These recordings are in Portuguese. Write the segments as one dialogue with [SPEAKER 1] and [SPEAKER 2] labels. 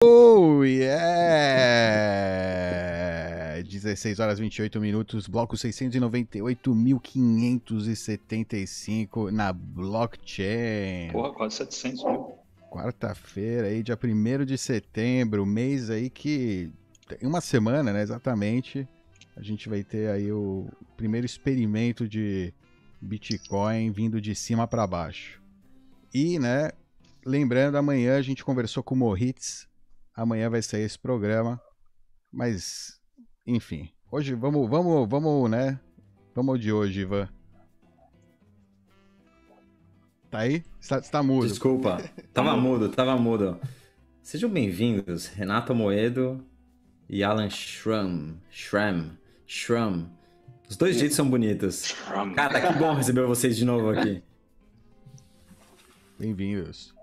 [SPEAKER 1] Oh, yeah! 16 horas 28 minutos, bloco 698.575 na blockchain.
[SPEAKER 2] Porra, quase 700 mil.
[SPEAKER 1] Quarta-feira aí, dia 1º de setembro, mês aí que em uma semana, né, exatamente, a gente vai ter aí o primeiro experimento de Bitcoin vindo de cima para baixo. E, né, lembrando, amanhã a gente conversou com o Moritz. Amanhã vai sair esse programa, mas, enfim, hoje vamos, né? Vamos de hoje, Ivan. Tá aí? Você tá mudo.
[SPEAKER 3] Desculpa, tava mudo. Sejam bem-vindos, Renato Moedo e Alan Schramm. Os dois jeitos são bonitos. Cara, que bom receber vocês de novo aqui.
[SPEAKER 1] Bem-vindos.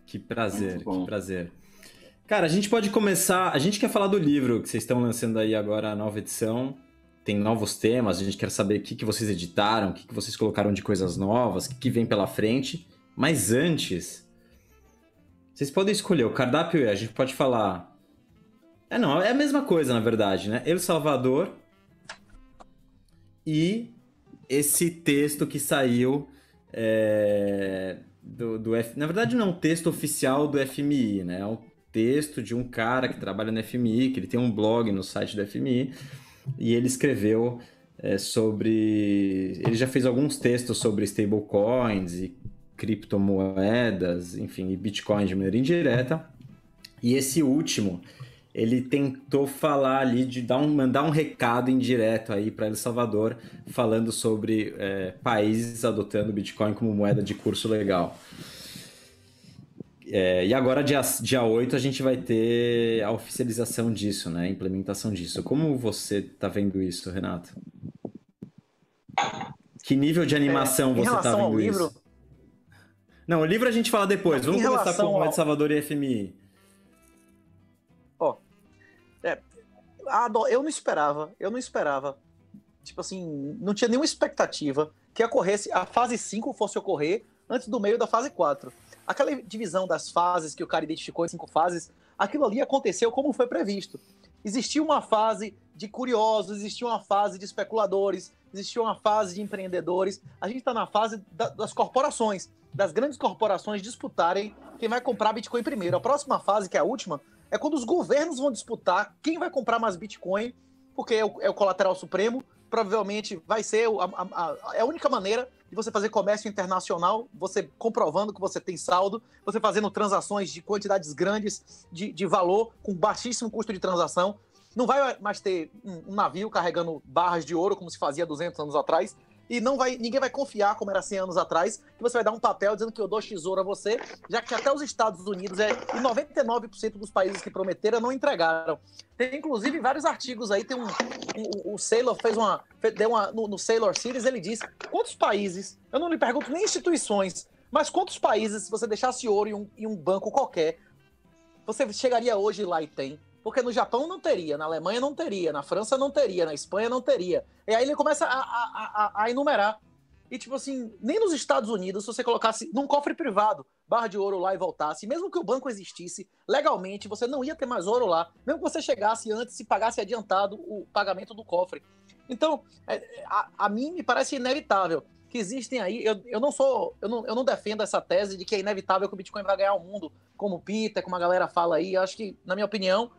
[SPEAKER 3] Que prazer. Cara, a gente pode começar... A gente quer falar do livro que vocês estão lançando aí agora, a nova edição. Tem novos temas, a gente quer saber o que vocês editaram, o que vocês colocaram de coisas novas, o que vem pela frente. Mas antes, vocês podem escolher. O cardápio a gente pode falar... é a mesma coisa, na verdade, né? El Salvador e esse texto que saiu... Na verdade, não é um texto oficial do FMI, né? É um texto de um cara que trabalha no FMI, que ele tem um blog no site do FMI, e ele escreveu sobre... Ele já fez alguns textos sobre stablecoins e criptomoedas, enfim, e Bitcoin de maneira indireta. E esse último, ele tentou falar ali de mandar um recado indireto aí para El Salvador, falando sobre países adotando Bitcoin como moeda de curso legal. E agora, dia 8, a gente vai ter a oficialização disso, né? A implementação disso. Como você está vendo isso, Renato? Que nível de animação você está vendo
[SPEAKER 4] ao livro,
[SPEAKER 3] isso? Não, o livro a gente fala depois. Vamos começar com o El Salvador e FMI.
[SPEAKER 4] Eu não esperava. Tipo assim, não tinha nenhuma expectativa que a fase 5 fosse ocorrer antes do meio da fase 4. Aquela divisão das fases que o cara identificou em 5 fases, aquilo ali aconteceu como foi previsto. Existia uma fase de curiosos, existia uma fase de especuladores, existia uma fase de empreendedores. A gente está na fase das corporações, das grandes corporações disputarem quem vai comprar Bitcoin primeiro. A próxima fase, que é a última, é quando os governos vão disputar quem vai comprar mais Bitcoin, porque é o colateral supremo. Provavelmente vai ser a única maneira de você fazer comércio internacional, você comprovando que você tem saldo, você fazendo transações de quantidades grandes de valor, com baixíssimo custo de transação. Não vai mais ter um navio carregando barras de ouro, como se fazia 200 anos atrás, e ninguém vai confiar, como era 100 anos atrás, que você vai dar um papel dizendo que eu dou tesouro a você, já que até os Estados Unidos e 99% dos países que prometeram não entregaram. Tem, inclusive, vários artigos aí. Tem o Saylor no Saylor Series, ele diz quantos países, eu não lhe pergunto nem instituições, mas quantos países, se você deixasse ouro em um banco qualquer, você chegaria hoje lá e tem. Porque no Japão não teria, na Alemanha não teria, na França não teria, na Espanha não teria. E aí ele começa a enumerar. E tipo assim, nem nos Estados Unidos, se você colocasse num cofre privado, barra de ouro lá e voltasse, mesmo que o banco existisse, legalmente você não ia ter mais ouro lá, mesmo que você chegasse antes e pagasse adiantado o pagamento do cofre. Então, a mim me parece inevitável que existem aí, eu não defendo essa tese de que é inevitável que o Bitcoin vai ganhar o mundo, como o Peter, como a galera fala aí. Eu acho que, na minha opinião,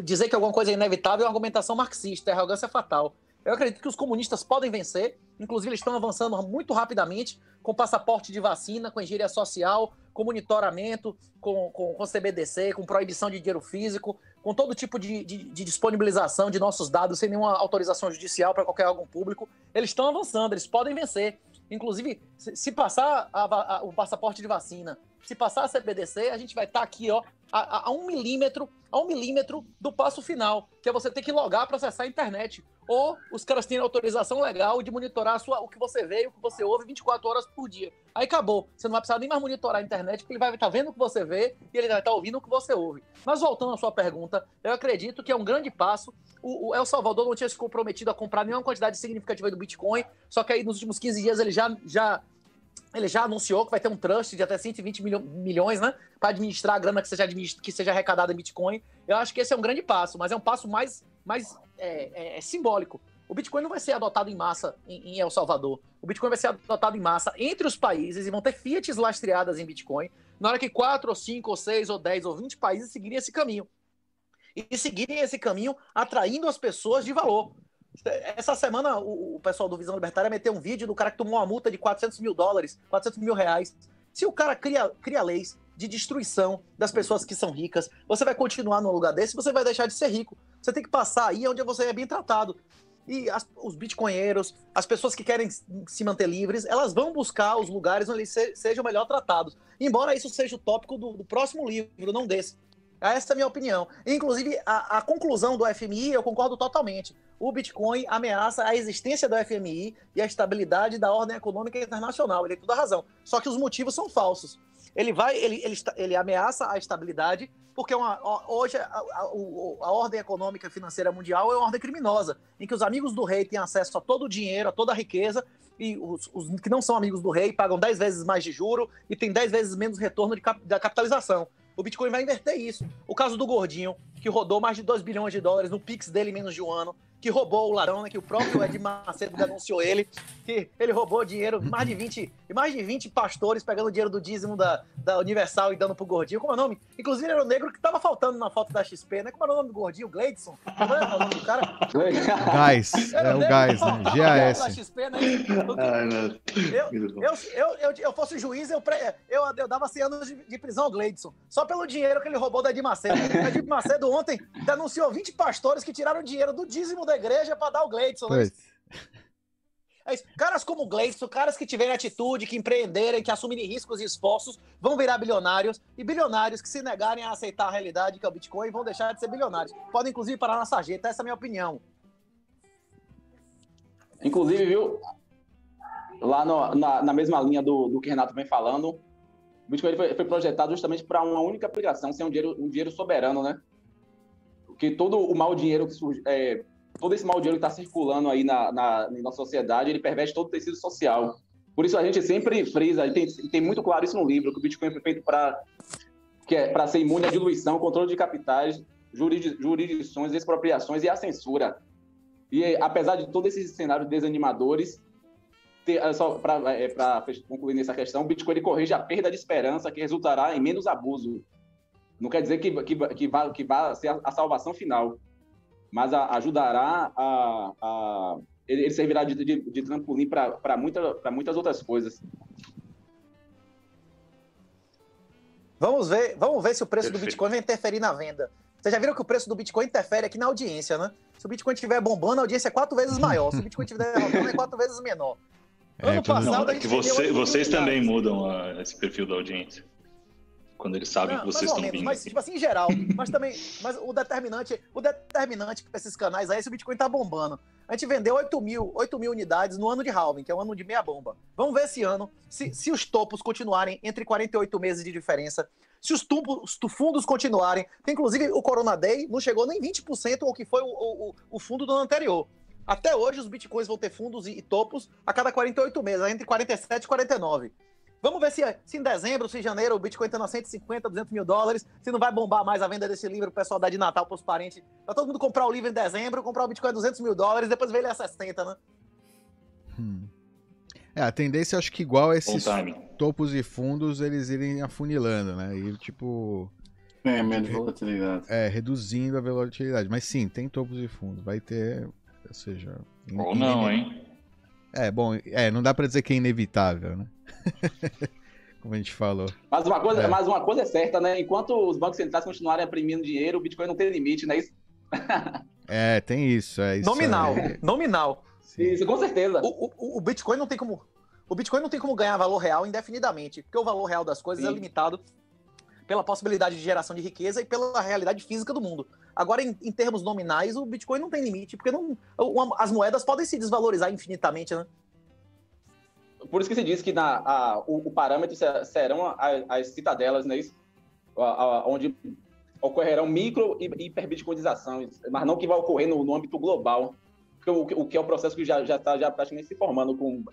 [SPEAKER 4] dizer que alguma coisa é inevitável é uma argumentação marxista, é arrogância fatal. Eu acredito que os comunistas podem vencer, inclusive eles estão avançando muito rapidamente, com passaporte de vacina, com engenharia social, com monitoramento, com CBDC, com proibição de dinheiro físico, com todo tipo de disponibilização de nossos dados sem nenhuma autorização judicial para qualquer órgão público. Eles estão avançando, eles podem vencer. Inclusive, se passar o passaporte de vacina, se passar a CBDC, a gente vai estar aqui a 1 milímetro do passo final, que é você ter que logar para acessar a internet. Ou os caras têm autorização legal de monitorar o que você vê e o que você ouve 24 horas por dia. Aí acabou. Você não vai precisar nem mais monitorar a internet, porque ele vai estar vendo o que você vê e ele vai estar ouvindo o que você ouve. Mas voltando à sua pergunta, eu acredito que é um grande passo. O El Salvador não tinha se comprometido a comprar nenhuma quantidade significativa do Bitcoin, só que aí nos últimos 15 dias ele já Ele já anunciou que vai ter um trust de até 120 milhões, né? Para administrar a grana que seja arrecadada em Bitcoin. Eu acho que esse é um grande passo, mas é um passo mais simbólico. O Bitcoin não vai ser adotado em massa em El Salvador. O Bitcoin vai ser adotado em massa entre os países e vão ter fiats lastreadas em Bitcoin na hora que 4, ou 5, ou 6, ou 10, ou 20 países seguirem esse caminho. E seguirem esse caminho atraindo as pessoas de valor. Essa semana, o pessoal do Visão Libertária meteu um vídeo do cara que tomou uma multa de $400 mil, $400 mil. Se o cara cria leis de destruição das pessoas que são ricas, você vai continuar num lugar desse, você vai deixar de ser rico. Você tem que passar aí onde você é bem tratado. E os bitcoinheiros, as pessoas que querem se manter livres, elas vão buscar os lugares onde eles sejam melhor tratados. Embora isso seja o tópico do próximo livro, não desse. Essa é a minha opinião. Inclusive, a conclusão do FMI, eu concordo totalmente. O Bitcoin ameaça a existência do FMI e a estabilidade da ordem econômica internacional. Ele tem toda a razão. Só que os motivos são falsos. Ele ameaça a estabilidade porque hoje a ordem econômica e financeira mundial é uma ordem criminosa, em que os amigos do rei têm acesso a todo o dinheiro, a toda a riqueza, e os que não são amigos do rei pagam 10 vezes mais de juro e têm 10 vezes menos retorno da capitalização. O Bitcoin vai inverter isso. O caso do Gordinho, que rodou mais de $2 bilhões no Pix dele em menos de um ano, que roubou o ladrão, né, que o próprio Ed Macedo denunciou ele, que ele roubou dinheiro, mais de 20 pastores pegando dinheiro do dízimo da Universal e dando pro Gordinho. Como é o nome? Inclusive era o negro que tava faltando na foto da XP, né? Como era o nome do Gordinho? Gleidson? Como era o nome do cara?
[SPEAKER 1] Gás, é o Gás, né? GAS.
[SPEAKER 4] Da XP, né? Eu fosse juiz, eu dava 100 anos de prisão ao Gleidson, só pelo dinheiro que ele roubou da Ed Macedo. A Ed Macedo ontem denunciou 20 pastores que tiraram dinheiro do dízimo da igreja para dar ao Gleidson. Né? É isso. Caras como o Gleidson, caras que tiverem atitude, que empreenderem, que assumirem riscos e esforços, vão virar bilionários, e bilionários que se negarem a aceitar a realidade que é o Bitcoin vão deixar de ser bilionários. Podem, inclusive, parar na sarjeta. Essa é a minha opinião.
[SPEAKER 2] Inclusive, viu, lá na mesma linha do que o Renato vem falando, o Bitcoin foi projetado justamente para uma única aplicação, ser um dinheiro soberano, né? Porque todo o mau dinheiro que surge, todo esse mau dinheiro que está circulando aí na nossa sociedade, ele perverte todo o tecido social. Por isso a gente sempre frisa, tem muito claro isso no livro, que o Bitcoin foi feito para ser imune à diluição, controle de capitais, jurisdições, expropriações e à censura. E apesar de todos esses cenários desanimadores, só para concluir nessa questão, o Bitcoin ele corrige a perda de esperança que resultará em menos abuso. Não quer dizer que vá ser a salvação final, mas ajudará ele servirá de trampolim para muitas outras coisas.
[SPEAKER 4] Vamos ver se o preço do Bitcoin vai interferir na venda. Vocês já viram que o preço do Bitcoin interfere aqui na audiência, né? Se o Bitcoin estiver bombando, a audiência é 4 vezes maior. Se o Bitcoin estiver derrotando, é 4 vezes menor. Ano passado,
[SPEAKER 5] é que vocês também mudam esse perfil da audiência. Quando eles sabem que vocês estão vindo.
[SPEAKER 4] Mas, tipo assim, em geral. Mas o determinante para esses canais aí é se o Bitcoin tá bombando. A gente vendeu 8 mil unidades no ano de halving, que é um ano de meia bomba. Vamos ver esse ano se os topos continuarem entre 48 meses de diferença, se os fundos continuarem. Inclusive, o Corona Day não chegou nem 20% ao que foi o fundo do ano anterior. Até hoje, os bitcoins vão ter fundos e topos a cada 48 meses, entre 47 e 49. Vamos ver se em dezembro, se em janeiro, o Bitcoin está a 150, 200 mil dólares, se não vai bombar mais a venda desse livro, o pessoal dá de Natal para os parentes. Vai todo mundo comprar o livro em dezembro, comprar o Bitcoin a 200 mil dólares, depois ver ele a 60, né?
[SPEAKER 1] A tendência, acho que igual a esses topos e fundos, eles irem afunilando, né? E tipo...
[SPEAKER 6] menos volatilidade.
[SPEAKER 1] Reduzindo a volatilidade. Mas sim, tem topos e fundos. Vai ter, ou seja...
[SPEAKER 5] Ou não, hein?
[SPEAKER 1] Não dá pra dizer que é inevitável, né? Como a gente falou.
[SPEAKER 2] Mas uma coisa é certa, né? Enquanto os bancos centrais continuarem imprimindo dinheiro, o Bitcoin não tem limite, né?
[SPEAKER 1] Tem isso.
[SPEAKER 4] Nominal.
[SPEAKER 1] Sim.
[SPEAKER 2] Isso, com certeza.
[SPEAKER 4] O Bitcoin não tem como ganhar valor real indefinidamente, porque o valor real das coisas é limitado pela possibilidade de geração de riqueza e pela realidade física do mundo. Agora, em termos nominais, o Bitcoin não tem limite, porque as moedas podem se desvalorizar infinitamente, né?
[SPEAKER 2] Por isso que se diz que o parâmetro serão as citadelas, né? Onde ocorrerão micro e hiperbitcoinizações, mas não que vai ocorrer no âmbito global. o que é o processo que já está praticamente se formando com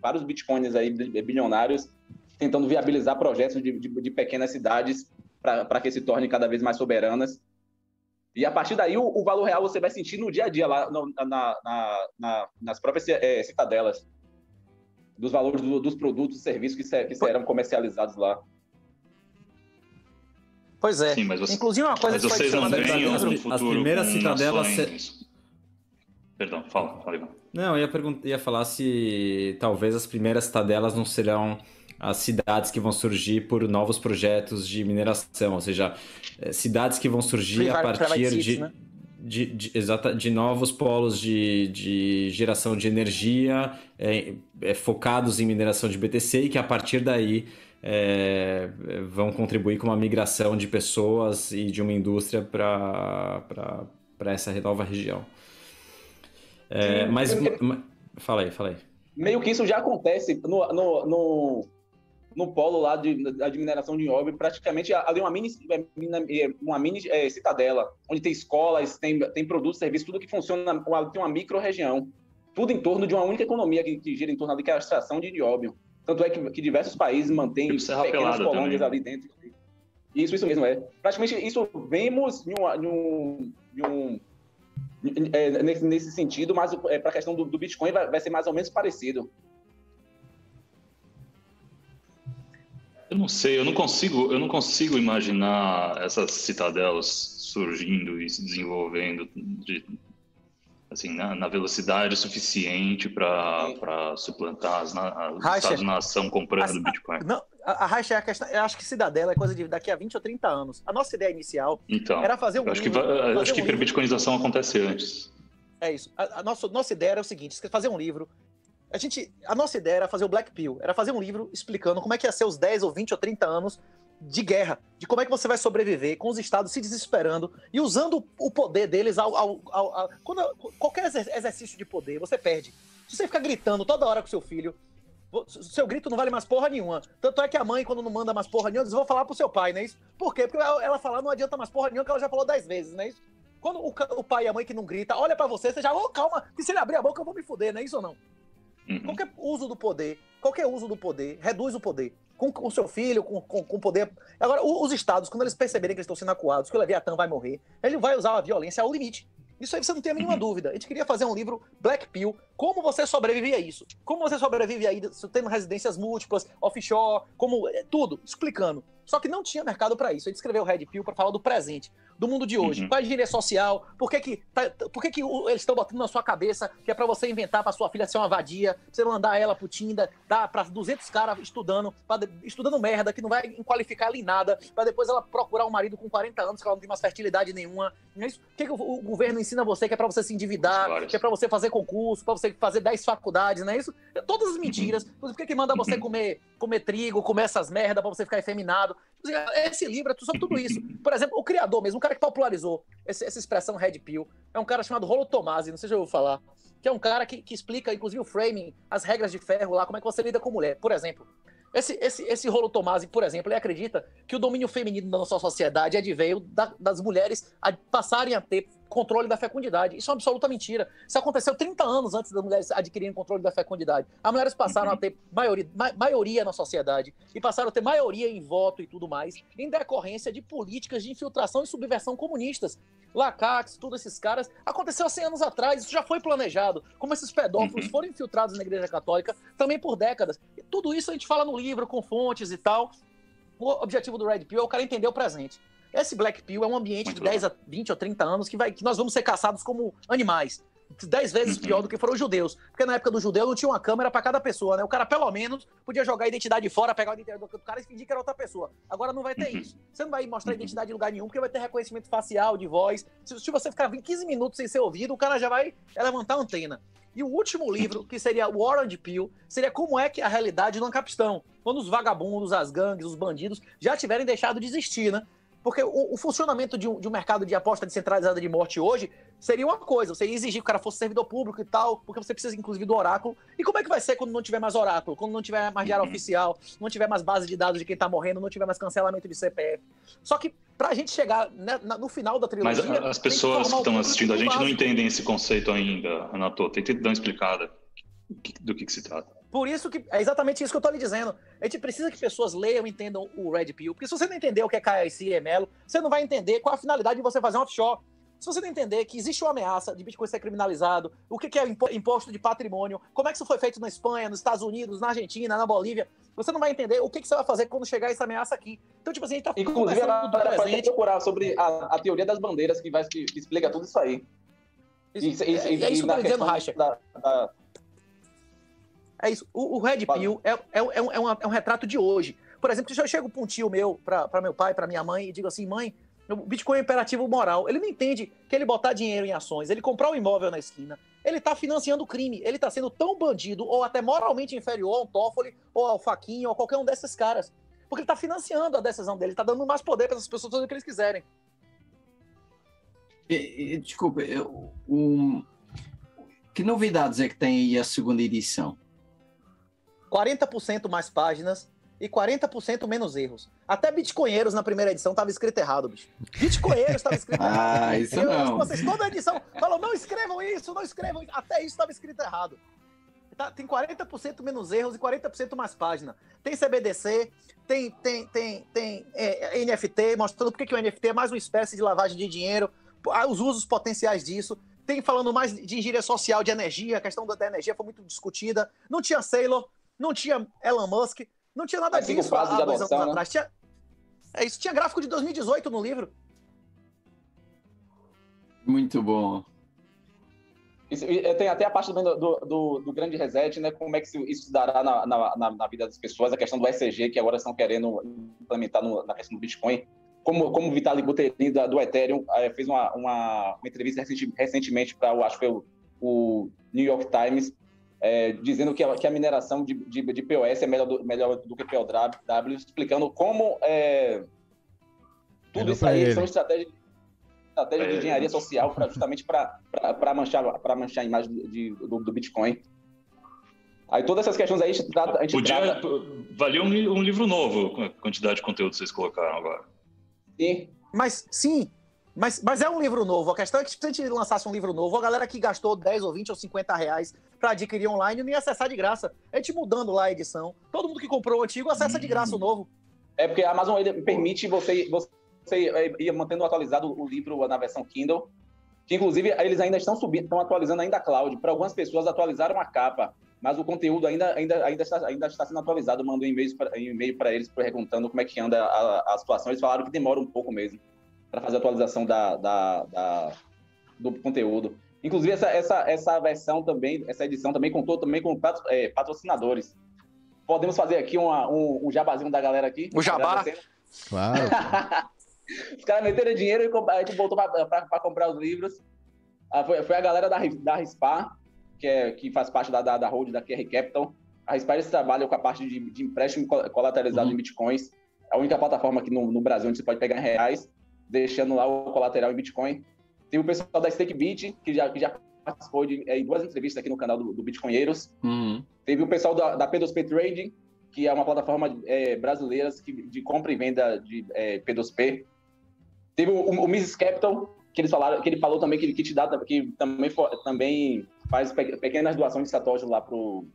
[SPEAKER 2] vários bitcoins aí, bilionários, tentando viabilizar projetos de pequenas cidades para que se tornem cada vez mais soberanas. E a partir daí, o valor real você vai sentir no dia a dia, lá nas próprias citadelas, dos valores dos produtos e serviços que serão comercializados lá.
[SPEAKER 4] Pois é.
[SPEAKER 5] Sim,
[SPEAKER 4] inclusive uma coisa
[SPEAKER 5] mas vocês não veem no futuro
[SPEAKER 3] as primeiras citadelas...
[SPEAKER 5] Perdão, fala, Ivan.
[SPEAKER 3] Não, eu ia falar se talvez as primeiras citadelas não serão as cidades que vão surgir por novos projetos de mineração, ou seja, cidades que vão surgir a partir de novos polos de geração de energia focados em mineração de BTC e que a partir daí vão contribuir com uma migração de pessoas e de uma indústria para essa nova região. Mas fala aí.
[SPEAKER 2] Meio que isso já acontece no polo lá de mineração de nióbio, praticamente ali uma mini citadela, onde tem escolas, tem produtos, serviços, tudo que funciona, tem uma micro-região, tudo em torno de uma única economia que gira em torno ali, que é a extração de nióbio. Tanto é que diversos países mantêm pequenas colônias ali dentro. Isso mesmo, praticamente isso vemos nesse sentido, mas para a questão do Bitcoin vai ser mais ou menos parecido.
[SPEAKER 5] Eu não sei, eu não consigo imaginar essas citadelas surgindo e se desenvolvendo assim, na velocidade suficiente para suplantar os Estados-nação comprando Bitcoin.
[SPEAKER 4] A Raixa é a questão. Eu acho que Cidadela é coisa de daqui a 20 ou 30 anos. A nossa ideia inicial era fazer um livro.
[SPEAKER 5] Acho que a hiperbitcoinização acontece antes.
[SPEAKER 4] É isso. A nossa ideia era o seguinte: fazer um livro. A nossa ideia era fazer o Black Pill, era fazer um livro explicando como é que ia ser os 10 ou 20 ou 30 anos de guerra, de como é que você vai sobreviver com os estados se desesperando e usando o poder deles qualquer exercício de poder, você perde. Se você ficar gritando toda hora com seu filho, seu grito não vale mais porra nenhuma. Tanto é que a mãe, quando não manda mais porra nenhuma, diz: vou falar pro seu pai, não é isso? Por quê? Porque ela falar não adianta mais porra nenhuma, que ela já falou 10 vezes, não é isso? Quando o pai e a mãe que não grita, olha pra você já, calma, que se ele abrir a boca eu vou me fuder, não é isso ou não? Qualquer uso do poder reduz o poder. Com o seu filho, com o poder. Agora, os estados, quando eles perceberem que eles estão sendo acuados, que o Leviatã vai morrer, ele vai usar a violência ao limite. Isso aí você não tem a mínima dúvida. A gente queria fazer um livro Black Pill, como você sobrevive a isso. Como você sobrevive aí, tendo residências múltiplas, offshore, tudo, explicando. Só que não tinha mercado para isso. A gente escreveu Red Pill para falar do presente, do mundo de hoje. Qual é a engenharia social? Por que eles estão botando na sua cabeça que é para você inventar para sua filha ser uma vadia, pra você mandar ela pro Tinder, dar para 200 caras estudando merda, que não vai qualificar ela em nada, para depois ela procurar um marido com 40 anos, que ela não tem mais fertilidade nenhuma. Não é isso? O que o governo ensina você que é para você se endividar, que é para você fazer concurso, para você fazer 10 faculdades, não é isso? Todas as mentiras. Por que manda você comer trigo, comer essas merda para você ficar efeminado? Esse livro é sobre tudo isso. Por exemplo, o criador mesmo, o cara que popularizou essa expressão Red Pill, é um cara chamado Rollo Tomassi, não sei se eu vou falar, que é um cara que explica, inclusive, o framing, as regras de ferro lá, como é que você lida com mulher. Por exemplo, esse Rollo Tomassi, por exemplo, ele acredita que o domínio feminino da nossa sociedade adveio das mulheres passarem a ter controle da fecundidade. Isso é uma absoluta mentira. Isso aconteceu 30 anos antes das mulheres adquirirem controle da fecundidade. As mulheres passaram a ter maioria na sociedade e passaram a ter maioria em voto e tudo mais, em decorrência de políticas de infiltração e subversão comunistas. Lacax, todos esses caras, aconteceu há 100 anos atrás, isso já foi planejado, como esses pedófilos foram infiltrados na Igreja Católica também por décadas. E tudo isso a gente fala no livro, com fontes e tal. O objetivo do Red Pill é o cara entender o presente. Esse Black Pill é um ambiente de 10 a 20 ou 30 anos que nós vamos ser caçados como animais. 10 vezes pior do que foram os judeus. Porque na época do judeu não tinha uma câmera pra cada pessoa, né? O cara, pelo menos, podia jogar a identidade fora, pegar a identidade do cara e fingir que era outra pessoa. Agora não vai ter isso. Você não vai mostrar a identidade em lugar nenhum, porque vai ter reconhecimento facial, de voz. Se você ficar 15 minutos sem ser ouvido, o cara já vai levantar a antena. E o último livro, que seria o Orange Pill, seria como é que é a realidade no Ancapistan. Quando os vagabundos, as gangues, os bandidos já tiverem deixado de existir, né? Porque o funcionamento de um mercado de aposta descentralizada de morte hoje seria uma coisa, você ia exigir que o cara fosse servidor público e tal, porque você precisa, inclusive, do oráculo. E como é que vai ser quando não tiver mais oráculo? Quando não tiver mais diário oficial, não tiver mais base de dados de quem tá morrendo, não tiver mais cancelamento de CPF? Só que pra gente chegar no final da trilogia...
[SPEAKER 5] Mas as pessoas que estão assistindo a gente não entendem esse conceito ainda, Renato. Tenta dar uma explicada do que se trata.
[SPEAKER 4] Por isso que é exatamente isso que eu tô lhe dizendo. A gente precisa que pessoas leiam e entendam o Red Pill. Porque se você não entender o que é KYC e EMELO, você não vai entender qual a finalidade de você fazer um offshore. Se você não entender que existe uma ameaça de Bitcoin ser criminalizado, o que é imposto de patrimônio, como é que isso foi feito na Espanha, nos Estados Unidos, na Argentina, na Bolívia, você não vai entender o que você vai fazer quando chegar essa ameaça aqui. Então, tipo assim, a gente tá
[SPEAKER 2] inclusive, a galera pode procurar sobre a teoria das bandeiras, que explica tudo isso aí.
[SPEAKER 4] É isso que eu tô dizendo, Racha. É isso. O Red Pill é um retrato de hoje. Por exemplo, se eu chego para um tio meu, para meu pai, para minha mãe, e digo assim, mãe, o Bitcoin é imperativo moral. Ele não entende que ele botar dinheiro em ações, ele comprar um imóvel na esquina, ele está financiando o crime. Ele está sendo tão bandido, ou até moralmente inferior ao Toffoli, ou ao Faquinha, ou qualquer um desses caras. Porque ele está financiando a decisão dele, está dando mais poder para essas pessoas fazer o que eles quiserem.
[SPEAKER 6] Desculpa, que novidades é que tem aí a segunda edição?
[SPEAKER 4] 40% mais páginas e 40% menos erros. Até Bitcoinheiros na primeira edição estava escrito errado, bicho. Bitcoinheiros estava escrito errado.
[SPEAKER 6] Isso não.
[SPEAKER 4] Vocês toda a edição falam, não escrevam isso, não escrevam isso. Até isso estava escrito errado. Tem 40% menos erros e 40% mais página. Tem CBDC, tem NFT, mostrando porque que o NFT é mais uma espécie de lavagem de dinheiro, os usos potenciais disso. Tem falando mais de engenharia social, de energia, a questão da energia foi muito discutida. Não tinha Saylor, não tinha Elon Musk, não tinha nada disso há 2 anos atrás. Tinha gráfico de 2018 no livro.
[SPEAKER 6] Muito bom.
[SPEAKER 2] Tem até a parte do grande reset, né? Como é que isso dará na vida das pessoas, a questão do ECG, que agora estão querendo implementar na questão do Bitcoin. Como o Vitalik Buterin do Ethereum fez uma entrevista recentemente para, acho que foi o New York Times, dizendo que a mineração de POS é melhor do que POW, explicando como tudo isso aí são estratégias de engenharia social justamente para manchar a imagem do Bitcoin. Aí todas essas questões aí a gente trata...
[SPEAKER 5] Valia um livro novo com a quantidade de conteúdo que vocês colocaram agora.
[SPEAKER 4] Sim. Mas é um livro novo. A questão é que se a gente lançasse um livro novo, a galera que gastou 10 ou 20 ou 50 reais para adquirir online não ia acessar de graça. A gente mudando lá a edição. Todo mundo que comprou o antigo acessa de graça o novo.
[SPEAKER 2] É porque a Amazon permite você ir mantendo atualizado o livro na versão Kindle, que inclusive eles ainda estão atualizando ainda a cloud. Para algumas pessoas atualizaram a capa, mas o conteúdo ainda está sendo atualizado. Eu mando um e-mail para eles perguntando como é que anda a situação. Eles falaram que demora um pouco mesmo para fazer a atualização do conteúdo. Inclusive, essa versão também, essa edição também contou também com patrocinadores. Podemos fazer aqui um jabazinho da galera aqui?
[SPEAKER 4] O jabá?
[SPEAKER 1] Claro.
[SPEAKER 2] Os caras meteram dinheiro e a gente voltou para comprar os livros. Foi a galera da Rispar, que faz parte da hold da QR Capital. A Rispar, eles trabalham com a parte de empréstimo colateralizado em bitcoins. É a única plataforma aqui no Brasil onde você pode pegar em reais, deixando lá o colateral em Bitcoin. Teve o pessoal da StakeBit, que já participou em 2 entrevistas aqui no canal do Bitcoinheiros. Teve o pessoal da P2P Trading, que é uma plataforma brasileira de compra e venda de P2P. Teve o Mises Capital, que ele falou também que também faz pequenas doações de satoshi lá pro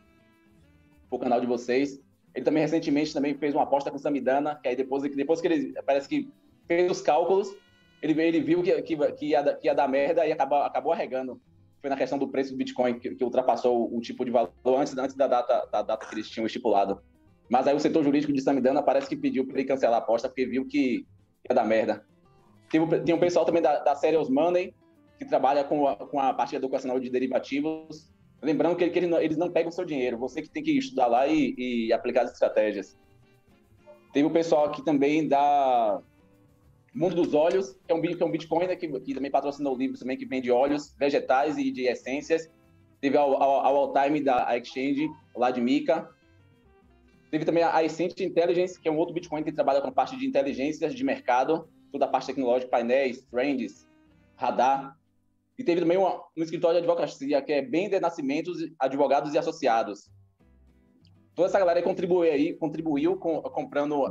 [SPEAKER 2] canal de vocês. Ele também recentemente fez uma aposta com o Samidana, que aí depois que ele parece que fez os cálculos, ele viu que ia dar merda e acabou arregando. Foi na questão do preço do Bitcoin, que ultrapassou o tipo de valor antes da data que eles tinham estipulado. Mas aí o setor jurídico de Samidana parece que pediu para ele cancelar a aposta, porque viu que ia dar merda. Tem um pessoal também da Serious Money, que trabalha com a parte educacional de derivativos. Lembrando que eles não pegam o seu dinheiro, você que tem que estudar lá e aplicar as estratégias. Teve o pessoal aqui também da Mundo dos Óleos, que é um Bitcoin, né, que também patrocinou livros também, que vende óleos, vegetais e de essências. Teve a All Time da Exchange, lá de Mica. Teve também a Essential Intelligence, que é um outro Bitcoin que trabalha com a parte de inteligências de mercado. toda a parte tecnológica, painéis, trends, radar. E teve também um escritório de advocacia, que é Bender Nascimentos, Advogados e Associados. Toda essa galera contribuiu comprando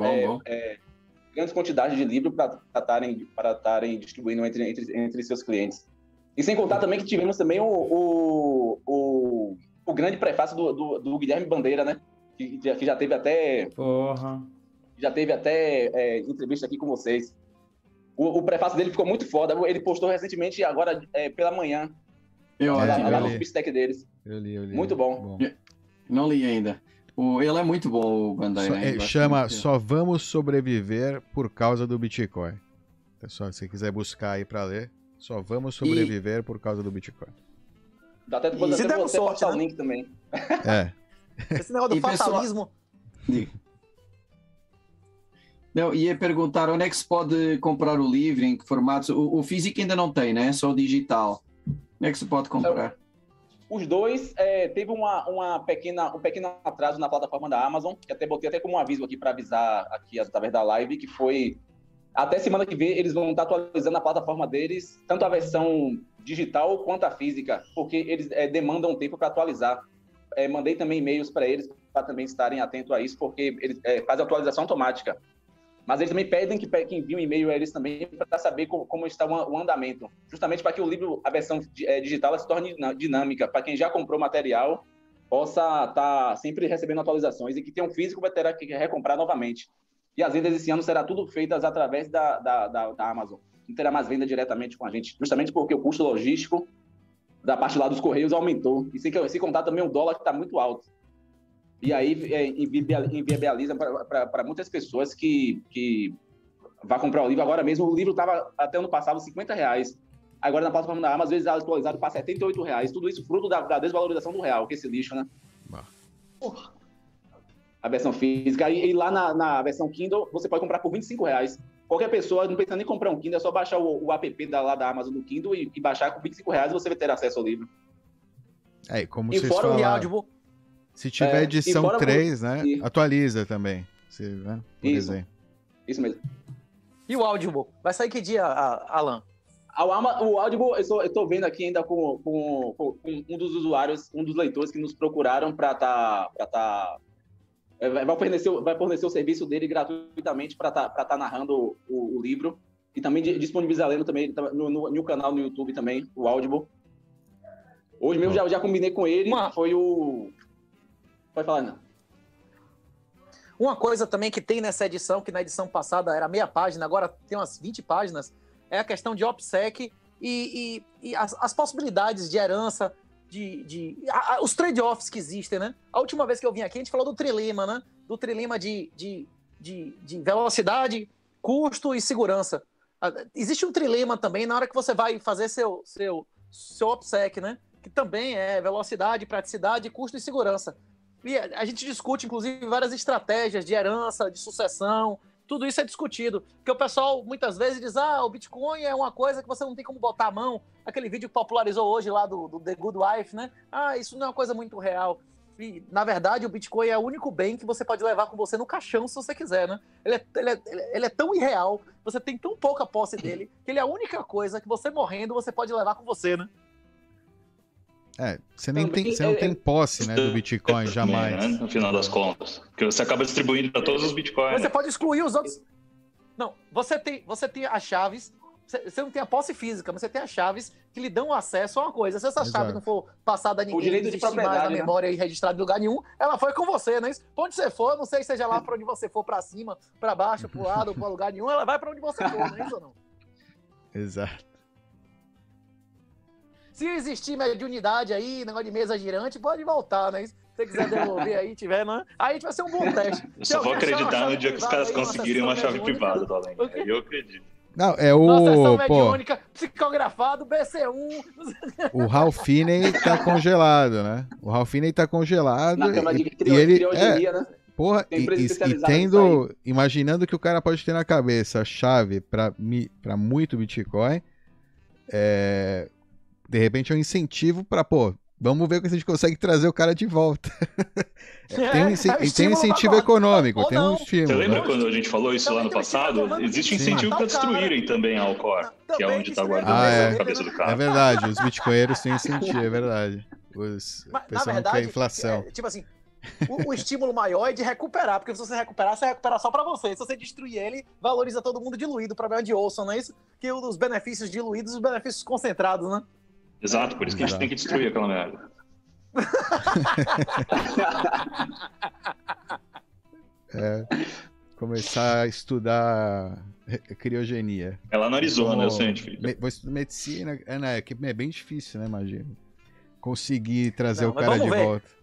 [SPEAKER 2] grandes quantidades de livros para estarem distribuindo entre seus clientes. E sem contar também que tivemos também o grande prefácio do Guilherme Bandeira, né? Que já teve até...
[SPEAKER 3] Porra!
[SPEAKER 2] Já teve até entrevista aqui com vocês. O prefácio dele ficou muito foda. Ele postou recentemente, agora pela manhã. Lá no Substack deles.
[SPEAKER 1] Eu li.
[SPEAKER 2] Muito bom.
[SPEAKER 6] Não li ainda. Ele é muito bom, o Bandeira.
[SPEAKER 1] Chama Só Vamos Sobreviver por Causa do Bitcoin. Pessoal, se você quiser buscar aí pra ler, Só Vamos Sobreviver por Causa do Bitcoin.
[SPEAKER 2] Dá até depois você passar o link também.
[SPEAKER 4] Esse negócio do fatalismo...
[SPEAKER 6] Não, ia perguntar onde é que se pode comprar o livro, em que formatos. O físico ainda não tem, né? Só o digital. Onde é que se pode comprar?
[SPEAKER 2] Os dois, teve um pequeno atraso na plataforma da Amazon, que até botei até como um aviso aqui para avisar aqui através da live, que foi até semana que vem eles vão estar atualizando a plataforma deles, tanto a versão digital quanto a física, porque eles demandam tempo para atualizar. Mandei também e-mails para eles para também estarem atentos a isso, porque eles fazem atualização automática. Mas eles também pedem que enviem um e-mail a eles também para saber como está o andamento. Justamente para que o livro, a versão digital, se torne dinâmica. Para quem já comprou material, possa estar sempre recebendo atualizações. E que tem um físico, vai ter que recomprar novamente. E as vendas esse ano serão tudo feitas através da Amazon. Não terá mais venda diretamente com a gente. Justamente porque o custo logístico da parte lá dos Correios aumentou. E sem contar também o dólar que está muito alto. E aí inviabiliza para muitas pessoas que vão comprar o livro. Agora mesmo, o livro estava até ano passado R$50. Agora na plataforma da Amazon, às vezes atualizado para R$78. Tudo isso fruto da desvalorização do real, que é esse lixo, né? A versão física. E lá na versão Kindle, você pode comprar por R$25. Qualquer pessoa, não precisa nem comprar um Kindle, é só baixar o app lá da Amazon do Kindle e baixar com R$25 você vai ter acesso ao livro.
[SPEAKER 1] Como
[SPEAKER 2] e
[SPEAKER 1] vocês
[SPEAKER 2] fora
[SPEAKER 1] falaram, se tiver edição 3, né, atualiza também. Né, por exemplo.
[SPEAKER 2] Isso mesmo.
[SPEAKER 4] E o Audible? Vai sair que dia, Alan?
[SPEAKER 2] O Audible, eu estou vendo aqui ainda com um dos usuários, um dos leitores que nos procuraram para vai fornecer o serviço dele gratuitamente para tá narrando o livro e também disponibilizar lendo também no canal no YouTube também, o Audible. Hoje mesmo já combinei com ele, foi o... Pode falar, Ana.
[SPEAKER 4] Uma coisa também que tem nessa edição, que na edição passada era meia página, agora tem umas 20 páginas, é a questão de OPSEC e as possibilidades de herança, os trade-offs que existem, né? A última vez que eu vim aqui, a gente falou do trilema, né? Do trilema de velocidade, custo e segurança. Existe um trilema também na hora que você vai fazer seu OPSEC, né? Que também é velocidade, praticidade, custo e segurança. E a gente discute, inclusive, várias estratégias de herança, de sucessão, tudo isso é discutido. Porque o pessoal, muitas vezes, diz, o Bitcoin é uma coisa que você não tem como botar a mão. Aquele vídeo que popularizou hoje lá do The Good Wife, né? Isso não é uma coisa muito real. E, na verdade, o Bitcoin é o único bem que você pode levar com você no caixão, se você quiser, né? Ele é tão irreal, você tem tão pouca posse dele, que ele é a única coisa que você morrendo, você pode levar com você, né?
[SPEAKER 1] Você não tem posse, né, do Bitcoin, jamais.
[SPEAKER 5] Né, no final das contas. Porque você acaba distribuindo para todos os Bitcoins.
[SPEAKER 4] Você pode excluir os outros. Não, você tem as chaves, você não tem a posse física, mas você tem as chaves que lhe dão acesso a uma coisa. Se essa chave não for passada a ninguém, não existe mais na memória e registrada em lugar nenhum, ela foi com você, né? Pra onde você for, não sei, seja lá pra onde você for, pra cima, pra baixo, pro lado, pra lugar nenhum, ela vai pra onde você for, não é isso ou não?
[SPEAKER 1] Exato.
[SPEAKER 4] Se existir mediunidade aí, negócio de mesa girante, pode voltar, né? Se você quiser devolver aí, tiver, né? Aí vai ser um bom teste.
[SPEAKER 5] Eu só vou acreditar no dia que os caras conseguirem uma chave privada do Além. Aí eu acredito.
[SPEAKER 1] Não, é o...
[SPEAKER 4] mediúnica, psicografado, BC1...
[SPEAKER 1] O Ralph Finney tá congelado, né? O Ralph Finney tá congelado.
[SPEAKER 2] Na cama de
[SPEAKER 1] criogenia,
[SPEAKER 2] né?
[SPEAKER 1] Porra, e tendo... Imaginando que o cara pode ter na cabeça a chave pra muito Bitcoin, de repente é um incentivo pra, Vamos ver se a gente consegue trazer o cara de volta. Tem um
[SPEAKER 4] estímulo
[SPEAKER 1] incentivo
[SPEAKER 4] pra-
[SPEAKER 1] econômico,
[SPEAKER 4] ou
[SPEAKER 1] tem um
[SPEAKER 4] não.
[SPEAKER 1] estímulo.
[SPEAKER 5] Você lembra
[SPEAKER 1] né?
[SPEAKER 5] quando a gente falou isso lá no
[SPEAKER 4] Também tem um estímulo
[SPEAKER 5] passado?
[SPEAKER 4] econômico.
[SPEAKER 5] Existe
[SPEAKER 1] Sim.
[SPEAKER 5] incentivo para
[SPEAKER 4] Matar o cara.
[SPEAKER 5] destruírem também a Alcor, que é
[SPEAKER 4] Também
[SPEAKER 5] onde está
[SPEAKER 4] destruir a
[SPEAKER 5] guardando
[SPEAKER 1] cabeça
[SPEAKER 5] a
[SPEAKER 1] dele,
[SPEAKER 5] cabeça
[SPEAKER 4] né?
[SPEAKER 5] do
[SPEAKER 1] É
[SPEAKER 5] cara.
[SPEAKER 1] verdade, os bitcoinheiros têm incentivo, é verdade. O
[SPEAKER 4] Na
[SPEAKER 1] pessoal não
[SPEAKER 4] verdade,
[SPEAKER 1] quer inflação.
[SPEAKER 4] tipo assim, o estímulo maior é de recuperar, porque se você recuperar só pra você. Se você destruir ele, valoriza todo mundo diluído. O problema de Olson, não é isso? Que os benefícios diluídos, os benefícios concentrados, né?
[SPEAKER 5] Exato, por isso que a gente tem que destruir aquela merda.
[SPEAKER 1] Começar a estudar criogenia.
[SPEAKER 5] É lá no Arizona, eu
[SPEAKER 1] Como
[SPEAKER 5] sei, Felipe.
[SPEAKER 1] Vou estudar medicina, é bem difícil, né, imagino. Conseguir trazer
[SPEAKER 4] Não,
[SPEAKER 1] o
[SPEAKER 4] mas
[SPEAKER 1] cara de
[SPEAKER 4] vamos ver.
[SPEAKER 1] volta.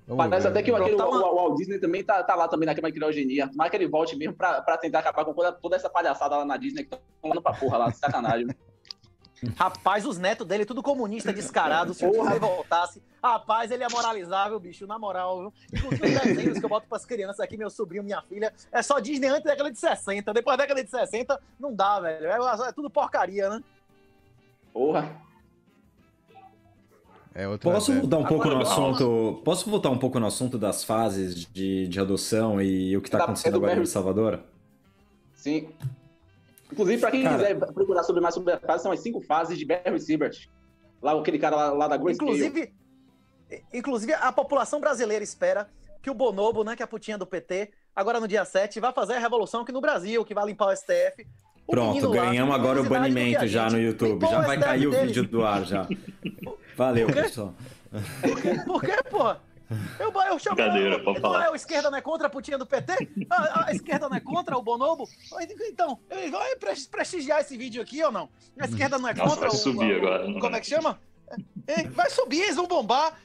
[SPEAKER 1] Vamos
[SPEAKER 2] Parece
[SPEAKER 1] ver.
[SPEAKER 2] até que o
[SPEAKER 4] Tá uma-
[SPEAKER 2] Walt Disney também tá lá também naquela criogenia. Tomara que ele volte mesmo pra tentar acabar com toda essa palhaçada lá na Disney que estão indo pra porra lá, sacanagem.
[SPEAKER 4] Rapaz, os netos dele, tudo comunista descarado. Se o Disney voltasse, rapaz, ele é moralizável, bicho, na moral, viu? Inclusive os desenhos que eu boto pras crianças aqui, meu sobrinho, minha filha, é só Disney antes da década de 60. Depois da década de 60, não dá, velho. É tudo porcaria, né?
[SPEAKER 2] Porra.
[SPEAKER 1] É outra
[SPEAKER 3] Posso
[SPEAKER 1] década.
[SPEAKER 3] mudar um pouco no
[SPEAKER 2] Agora,
[SPEAKER 3] assunto? Posso voltar um pouco no assunto das fases de adoção e o que está
[SPEAKER 2] Tá,
[SPEAKER 3] acontecendo
[SPEAKER 2] é do
[SPEAKER 3] agora em El
[SPEAKER 2] Barry.
[SPEAKER 3] Salvador?
[SPEAKER 2] Sim. Inclusive, pra quem
[SPEAKER 3] Cara.
[SPEAKER 2] quiser procurar mais sobre a fase, são as 5 fases de Barry Siebert. Lá, aquele cara lá da Grayscale.
[SPEAKER 4] Inclusive, a população brasileira espera que o Bonobo, né, que é a putinha do PT, agora no dia 7, vai fazer a revolução aqui no Brasil, que vai limpar o STF. O
[SPEAKER 3] Pronto,
[SPEAKER 4] menino lá,
[SPEAKER 3] ganhamos agora o
[SPEAKER 4] curiosidade do que
[SPEAKER 3] banimento
[SPEAKER 4] a
[SPEAKER 3] já
[SPEAKER 4] gente.
[SPEAKER 3] no YouTube.
[SPEAKER 4] Limpou
[SPEAKER 3] Já
[SPEAKER 4] o
[SPEAKER 3] vai
[SPEAKER 4] STF
[SPEAKER 3] cair o
[SPEAKER 4] dele.
[SPEAKER 3] vídeo do ar já. Valeu,
[SPEAKER 4] Por quê?
[SPEAKER 3] pessoal.
[SPEAKER 4] Por quê, porra? Eu chamo.
[SPEAKER 5] Brincadeira, pode falar.
[SPEAKER 4] A esquerda não é contra a putinha do PT? A esquerda não é contra o Bonobo? Então, vai prestigiar esse vídeo aqui ou não? A esquerda não é
[SPEAKER 5] Nossa,
[SPEAKER 4] contra
[SPEAKER 5] vai subir agora, não
[SPEAKER 4] Como
[SPEAKER 5] vai?
[SPEAKER 4] é que chama? Vai subir, eles vão bombar.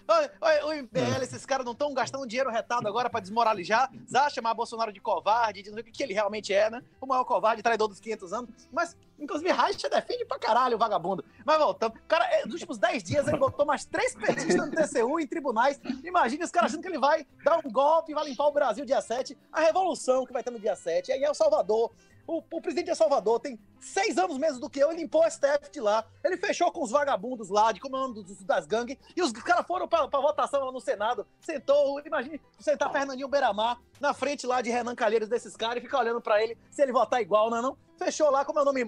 [SPEAKER 4] O MBL, esses caras não estão gastando dinheiro retado agora pra desmoralizar, chamar Bolsonaro de covarde, dizer o que ele realmente é, né? O maior covarde, traidor dos 500 anos. Mas, inclusive, Reicha defende pra caralho o vagabundo. Mas voltando, cara, nos últimos 10 dias ele botou mais 3 petistas no TCU em tribunais. Imagina os caras achando que ele vai dar um golpe, vai limpar o Brasil dia 7. A revolução que vai ter no dia 7. Aí é o Salvador. O presidente de El Salvador tem 6 anos menos do que eu, ele limpou o STF de lá. Ele fechou com os vagabundos lá, de como é o nome das gangues, e os caras foram pra votação lá no Senado. Sentou, imagine sentar Fernandinho Beiramar na frente lá de Renan Calheiros desses caras e ficar olhando pra ele se ele votar igual, não? Fechou lá, como é o nome?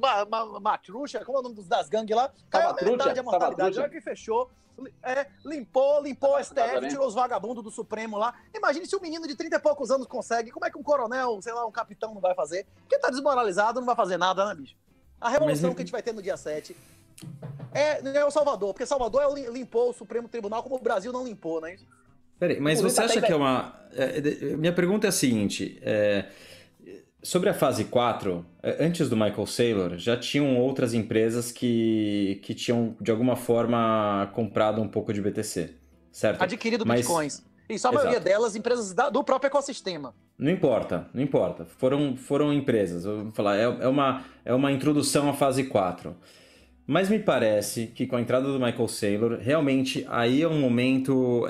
[SPEAKER 4] Matrucha, como é o nome das gangues lá? Caiu metade a mortalidade, olha que fechou. Limpou o STF, tirou os vagabundos do Supremo lá. Imagine se um menino de 30 e poucos anos consegue. Como é que um coronel, sei lá, um capitão não vai fazer? Porque tá desmoralizado, não vai fazer nada, né, bicho? A revolução que a gente vai ter no dia 7 não é o Salvador, porque Salvador limpou o Supremo Tribunal como o Brasil não limpou, né?
[SPEAKER 3] Peraí, mas você acha que é uma... Minha pergunta é a seguinte, sobre a fase 4, antes do Michael Saylor, já tinham outras empresas que tinham, de alguma forma, comprado um pouco de BTC, certo?
[SPEAKER 4] Adquirido bitcoins. E só a maioria delas, empresas do próprio ecossistema.
[SPEAKER 3] Não importa. Foram empresas. Eu vou falar, é uma introdução à fase 4. Mas me parece que com a entrada do Michael Saylor, realmente aí é um momento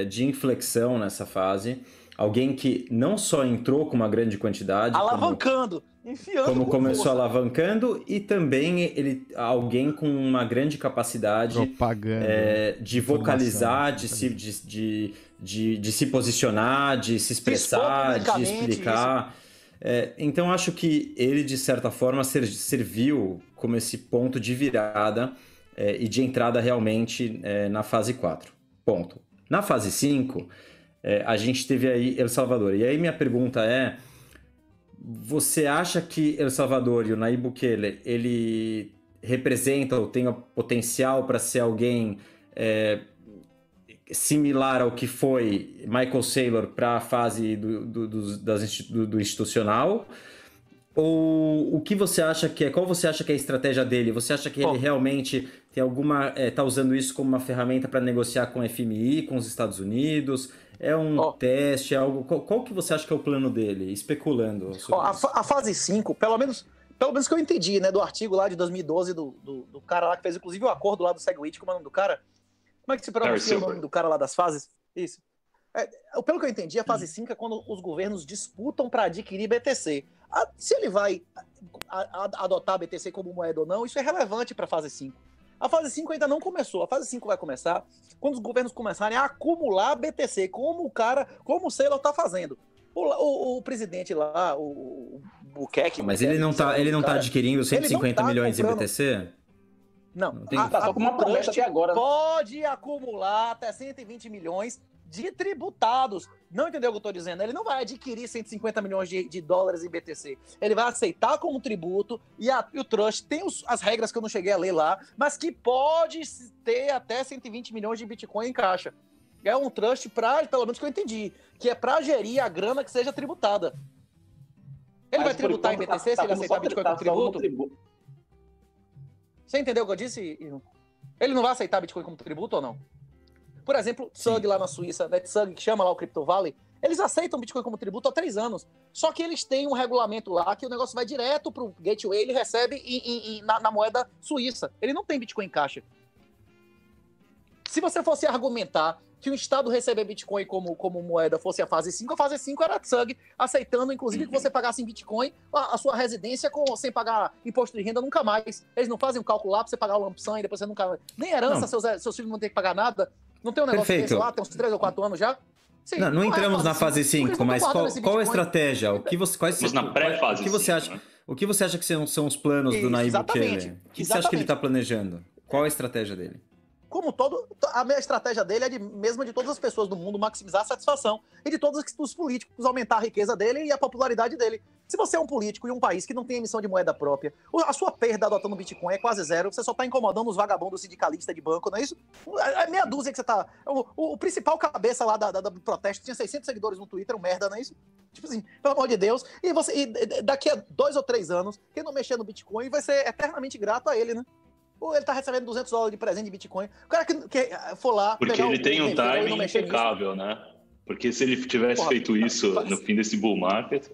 [SPEAKER 3] de inflexão nessa fase. Alguém que não só entrou com uma grande quantidade...
[SPEAKER 4] Alavancando, enfiando.
[SPEAKER 3] Como começou
[SPEAKER 4] força.
[SPEAKER 3] alavancando, e também alguém com uma grande capacidade de vocalizar, de se posicionar, de se expressar, de explicar. Então acho que ele, de certa forma, serviu como esse ponto de virada e de entrada realmente na fase 4. Ponto. Na fase 5... a gente teve aí El Salvador. E aí minha pergunta é, você acha que El Salvador e o Nayib Bukele, ele representa ou tem o potencial para ser alguém similar ao que foi Michael Saylor para a fase do institucional? Ou o que você acha que qual você acha que é a estratégia dele? Você acha que ele realmente tem tá usando isso como uma ferramenta para negociar com o FMI, com os Estados Unidos? É um teste, é algo... Qual que você acha que é o plano dele? Especulando.
[SPEAKER 4] A fase 5, pelo menos que eu entendi, né, do artigo lá de 2012 do cara lá que fez inclusive o acordo lá do Segwit, como é o nome do cara? Como é que se pronuncia o nome do cara lá das fases? Isso. Pelo que eu entendi, a fase 5 é quando os governos disputam para adquirir BTC. Se ele vai adotar BTC como moeda ou não, isso é relevante para a fase 5. A fase 5 ainda não começou. A fase 5 vai começar quando os governos começarem a acumular BTC, como o Saylor tá fazendo. O presidente lá, o Bukele...
[SPEAKER 3] Mas ele não tá adquirindo 150 milhões
[SPEAKER 4] comprando...
[SPEAKER 3] de BTC?
[SPEAKER 4] Não.
[SPEAKER 2] Tá só com uma promessa até agora.
[SPEAKER 4] Pode acumular até 120 milhões de tributados. Não entendeu o que eu tô dizendo? Ele não vai adquirir 150 milhões de dólares em BTC. Ele vai aceitar como tributo e o Trust tem as regras que eu não cheguei a ler lá, mas que pode ter até 120 milhões de Bitcoin em caixa. É um Trust pelo menos que eu entendi, que é para gerir a grana que seja tributada. Ele vai tributar em BTC se ele aceitar Bitcoin como tributo? Você entendeu o que eu disse, Irmão? Ele não vai aceitar Bitcoin como tributo ou não? Por exemplo, Tsug lá na Suíça, né, Tsug, que chama lá o Crypto Valley, eles aceitam Bitcoin como tributo há 3 anos. Só que eles têm um regulamento lá que o negócio vai direto pro gateway, ele recebe na moeda suíça. Ele não tem Bitcoin em caixa. Se você fosse argumentar que o Estado receber Bitcoin como moeda fosse a fase 5 era Tsug aceitando, inclusive, que você pagasse em Bitcoin a sua residência sem pagar imposto de renda nunca mais. Eles não fazem um cálculo lá pra você pagar o lump sum e depois você nunca... Nem herança, seus filhos não tem que pagar nada. Não tem um negócio desse lá, tem uns 3 ou 4 anos já? Sim,
[SPEAKER 3] não entramos na fase 5, mas qual a estratégia?
[SPEAKER 5] Mas na pré-fase 5, né?
[SPEAKER 3] O que você acha que são os planos do Nayib Bukele? O que você acha que ele está planejando? Qual a estratégia dele?
[SPEAKER 4] Como a minha estratégia dele é mesma de todas as pessoas do mundo, maximizar a satisfação. E de todos os políticos, aumentar a riqueza dele e a popularidade dele. Se você é um político em um país que não tem emissão de moeda própria, a sua perda adotando Bitcoin é quase zero, você só tá incomodando os vagabundos sindicalistas de banco, não é isso? É meia dúzia que você tá... O principal cabeça lá do protesto tinha 600 seguidores no Twitter, um merda, não é isso? Tipo assim, pelo amor de Deus. E daqui a 2 ou 3 anos, quem não mexer no Bitcoin vai ser eternamente grato a ele, né? Ou ele tá recebendo $200 de presente de Bitcoin. O cara que for lá...
[SPEAKER 5] Porque ele tem um timing impecável, né? Porque se ele tivesse feito isso no fim desse bull market...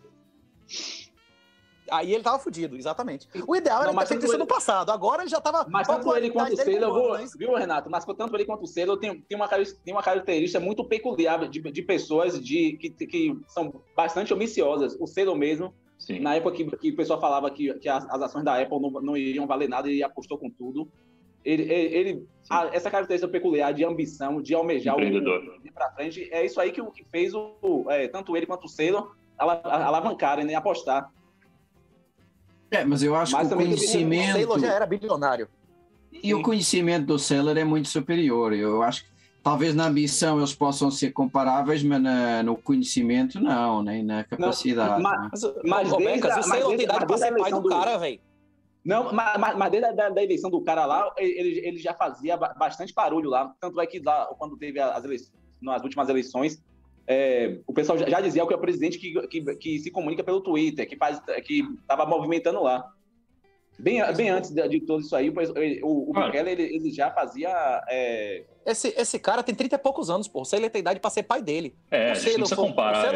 [SPEAKER 4] Aí ele tava fudido, exatamente. O ideal era ter feito isso no passado. Agora ele já tava...
[SPEAKER 2] Mas tanto ele quanto o Saylor, viu, Renato? Mas tanto ele quanto o Saylor tem uma característica muito peculiar de pessoas que são bastante ambiciosas. O Saylor mesmo... Sim. Na época que o pessoal falava que as ações da Apple não iriam valer nada e apostou com tudo, essa característica peculiar de ambição, de almejar o ir para frente, é isso aí que fez tanto ele quanto o Saylor alavancarem, né, apostar.
[SPEAKER 6] Mas eu acho que o conhecimento...
[SPEAKER 4] O Saylor já era bilionário.
[SPEAKER 6] E o conhecimento do Saylor é muito superior. Eu acho que talvez na ambição eles possam ser comparáveis, mas no conhecimento não, nem na capacidade.
[SPEAKER 4] Mas o Saylor tem idade pra ser pai do cara, velho.
[SPEAKER 2] Não, mas desde a eleição do cara lá, ele já fazia bastante barulho lá. Tanto é que lá, quando teve nas últimas eleições, o pessoal já dizia que é o presidente que se comunica pelo Twitter, que estava movimentando lá. Bem antes de tudo isso aí, o Bukele, ele já fazia...
[SPEAKER 4] Esse cara tem 30 e poucos anos, pô. O Saylor tem idade pra ser pai dele.
[SPEAKER 5] A gente não precisa comparar.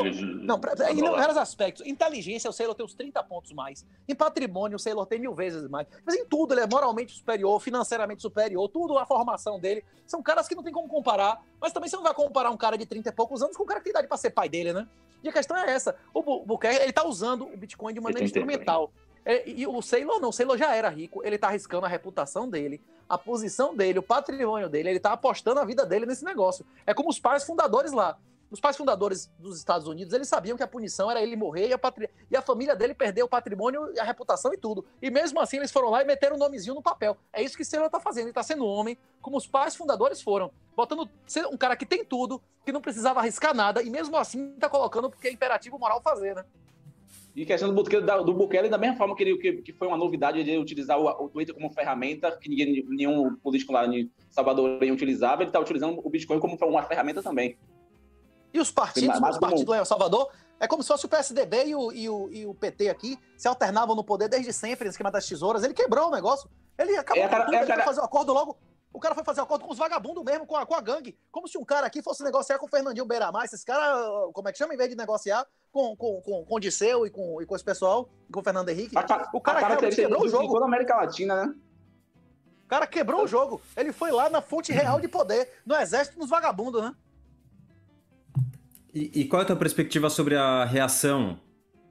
[SPEAKER 4] Em vários aspectos. Inteligência, o Saylor tem uns 30 pontos mais. Em patrimônio, o Saylor tem 1000 vezes mais. Mas em tudo, ele é moralmente superior, financeiramente superior, tudo, a formação dele. São caras que não tem como comparar. Mas também você não vai comparar um cara de 30 e poucos anos com um cara que tem idade pra ser pai dele, né? E a questão é essa. O Bukele, ele tá usando o Bitcoin de maneira instrumental. E o Saylor não, o Saylor já era rico, ele tá arriscando a reputação dele, a posição dele, o patrimônio dele, ele tá apostando a vida dele nesse negócio. É como os pais fundadores lá. Os pais fundadores dos Estados Unidos, eles sabiam que a punição era ele morrer e a família dele perder o patrimônio, a reputação e tudo. E mesmo assim eles foram lá e meteram o nomezinho no papel. É isso que o Saylor tá fazendo, ele tá sendo homem, como os pais fundadores foram. Botando um cara que tem tudo, que não precisava arriscar nada, e mesmo assim tá colocando porque é imperativo moral fazer, né?
[SPEAKER 2] E questão do Bukele, da mesma forma que foi uma novidade de utilizar o Twitter como ferramenta, que nenhum político lá em Salvador utilizava, ele está utilizando o Bitcoin como uma ferramenta também.
[SPEAKER 4] E os partidos lá em El Salvador, é como se fosse o PSDB e o PT aqui, se alternavam no poder desde sempre, no esquema das tesouras. Ele quebrou o negócio. Ele acabou com tudo, ele foi fazer um acordo logo. O cara foi fazer um acordo com os vagabundos mesmo, com a gangue. Como se um cara aqui fosse negociar com o Fernandinho Beiramar. Esses caras, como é que chama? Em vez de negociar com o Disseu e com esse pessoal, com o Fernando Henrique. O cara realmente quebrou o jogo.
[SPEAKER 2] Toda a América Latina, né?
[SPEAKER 4] O cara quebrou o jogo. Ele foi lá na fonte real de poder, no exército dos vagabundos, né?
[SPEAKER 3] E qual é a tua perspectiva sobre a reação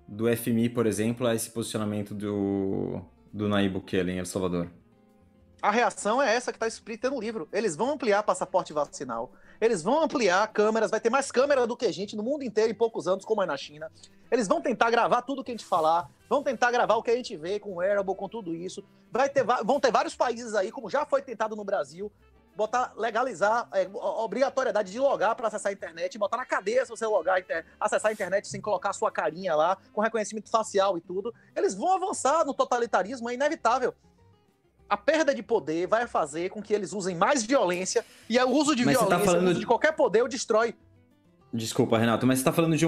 [SPEAKER 3] do FMI, por exemplo, a esse posicionamento do Nayib Bukele em El Salvador?
[SPEAKER 4] A reação é essa que está escrita no livro. Eles vão ampliar passaporte vacinal, eles vão ampliar câmeras, vai ter mais câmera do que gente no mundo inteiro em poucos anos, como é na China. Eles vão tentar gravar tudo que a gente falar, vão tentar gravar o que a gente vê com o wearable, com tudo isso. Vão ter vários países aí, como já foi tentado no Brasil, legalizar obrigatoriedade de logar para acessar a internet, botar na cadeia se você acessar a internet sem colocar a sua carinha lá, com reconhecimento facial e tudo. Eles vão avançar no totalitarismo, é inevitável. A perda de poder vai fazer com que eles usem mais violência, e o uso de violência, o uso de qualquer poder, o destrói.
[SPEAKER 3] Desculpa, Renato, mas você tá falando de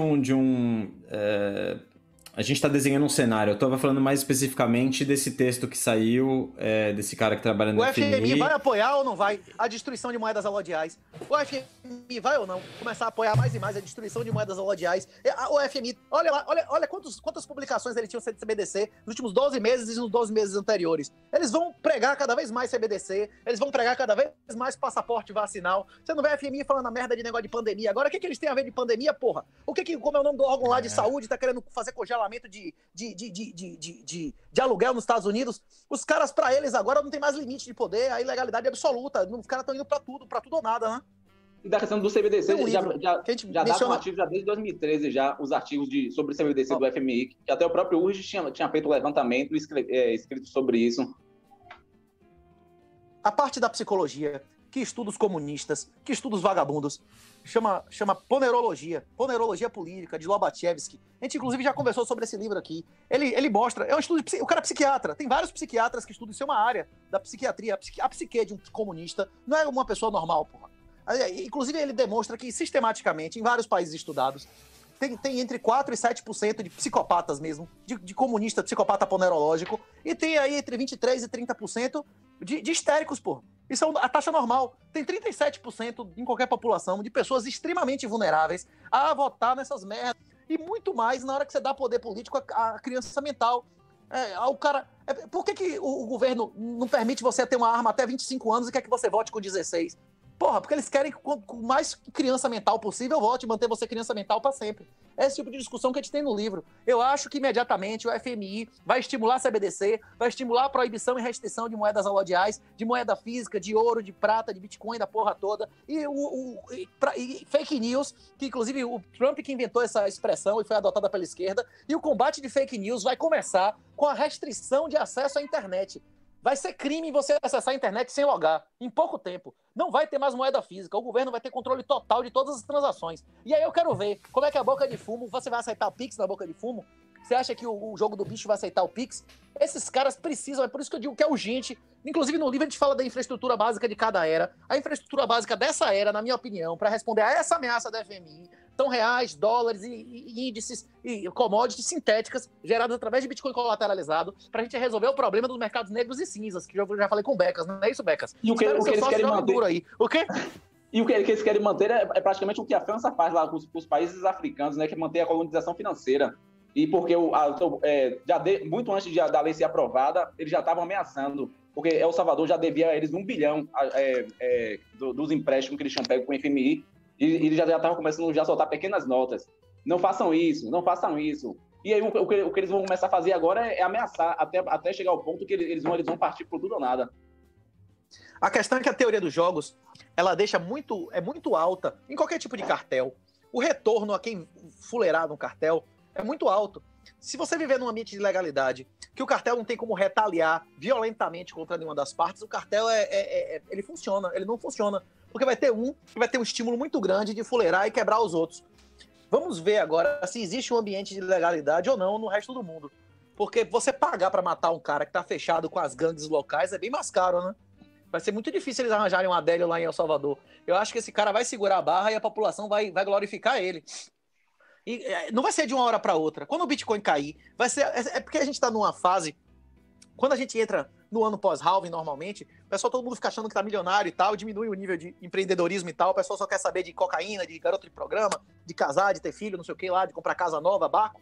[SPEAKER 3] a gente está desenhando um cenário. Eu estava falando mais especificamente desse texto que saiu, desse cara que trabalha no FMI.
[SPEAKER 4] O FMI vai apoiar ou não vai a destruição de moedas alodiais? O FMI vai ou não começar a apoiar mais e mais a destruição de moedas alodiais? O FMI, olha lá, olha quantas publicações ele tinha de CBDC nos últimos 12 meses e nos 12 meses anteriores. Eles vão pregar cada vez mais CBDC, eles vão pregar cada vez mais passaporte vacinal. Você não vê a FMI falando a merda de negócio de pandemia. Agora, o que eles têm a ver de pandemia, porra? Como é o nome do órgão lá de saúde, tá querendo fazer congelamento de aluguel nos Estados Unidos? Os caras, pra eles, agora não tem mais limite de poder, a ilegalidade é absoluta. Os caras estão indo pra tudo ou nada, né?
[SPEAKER 2] E da questão do CBDC, já dá um artigo já desde 2013, já, os artigos sobre o CBDC do FMI, que até o próprio URGS tinha feito um levantamento escrito sobre isso.
[SPEAKER 4] A parte da psicologia, que estuda os comunistas, que estuda os vagabundos, chama ponerologia política, de Lobachevsky. A gente, inclusive, já conversou sobre esse livro aqui. Ele mostra, é um estudo o cara é psiquiatra, tem vários psiquiatras que estudam, isso é uma área da psiquiatria. A psique de um comunista não é uma pessoa normal, porra. Inclusive, ele demonstra que, sistematicamente, em vários países estudados, tem entre 4% e 7% de psicopatas mesmo, de comunista, psicopata ponerológico, e tem aí entre 23% e 30% de histéricos, porra. Isso é a taxa normal. Tem 37% em qualquer população de pessoas extremamente vulneráveis a votar nessas merdas. E muito mais na hora que você dá poder político à criança mental. Por que o governo não permite você ter uma arma até 25 anos e quer que você vote com 16? Porra, porque eles querem que com mais criança mental possível vote e manter você criança mental para sempre. É esse tipo de discussão que a gente tem no livro. Eu acho que imediatamente o FMI vai estimular a CBDC, vai estimular a proibição e restrição de moedas alodiais, de moeda física, de ouro, de prata, de Bitcoin, da porra toda. E fake news, que inclusive o Trump que inventou essa expressão e foi adotada pela esquerda. E o combate de fake news vai começar com a restrição de acesso à internet. Vai ser crime você acessar a internet sem logar, em pouco tempo. Não vai ter mais moeda física, o governo vai ter controle total de todas as transações. E aí eu quero ver como é que a boca de fumo, você vai aceitar o Pix na boca de fumo? Você acha que o jogo do bicho vai aceitar o Pix? Esses caras precisam, é por isso que eu digo que é urgente. Inclusive no livro a gente fala da infraestrutura básica de cada era. A infraestrutura básica dessa era, na minha opinião, para responder a essa ameaça da FMI, são reais, dólares e índices e commodities sintéticas geradas através de Bitcoin colateralizado para a gente resolver o problema dos mercados negros e cinzas, que eu já falei com o Becas, não é isso, Becas?
[SPEAKER 2] E o que eles querem manter
[SPEAKER 4] aí. O quê?
[SPEAKER 2] E o que eles querem manter é praticamente o que a França faz lá com os países africanos, né, que é manter a colonização financeira. E porque muito antes da lei ser aprovada, eles já estavam ameaçando, porque El Salvador já devia a eles 1 bilhão dos empréstimos que eles tinham pego com o FMI, e eles já estavam começando a soltar pequenas notas. Não façam isso, não façam isso. E aí o que eles vão começar a fazer agora é ameaçar, até chegar ao ponto que eles vão partir por tudo ou nada.
[SPEAKER 4] A questão é que a teoria dos jogos, ela deixa muito alta em qualquer tipo de cartel. O retorno a quem fuleirar no cartel é muito alto. Se você viver num ambiente de legalidade, que o cartel não tem como retaliar violentamente contra nenhuma das partes, o cartel ele funciona, ele não funciona. Porque vai ter que vai ter um estímulo muito grande de fuleirar e quebrar os outros. Vamos ver agora se existe um ambiente de legalidade ou não no resto do mundo. Porque você pagar para matar um cara que tá fechado com as gangues locais é bem mais caro, né? Vai ser muito difícil eles arranjarem um Adélio lá em El Salvador. Eu acho que esse cara vai segurar a barra e a população vai glorificar ele. E não vai ser de uma hora para outra. Quando o Bitcoin cair, vai ser... É porque a gente está numa fase... Quando a gente entra no ano pós-halving, normalmente, o pessoal, todo mundo fica achando que tá milionário e tal, diminui o nível de empreendedorismo e tal, o pessoal só quer saber de cocaína, de garoto de programa, de casar, de ter filho, não sei o que lá, de comprar casa nova, barco.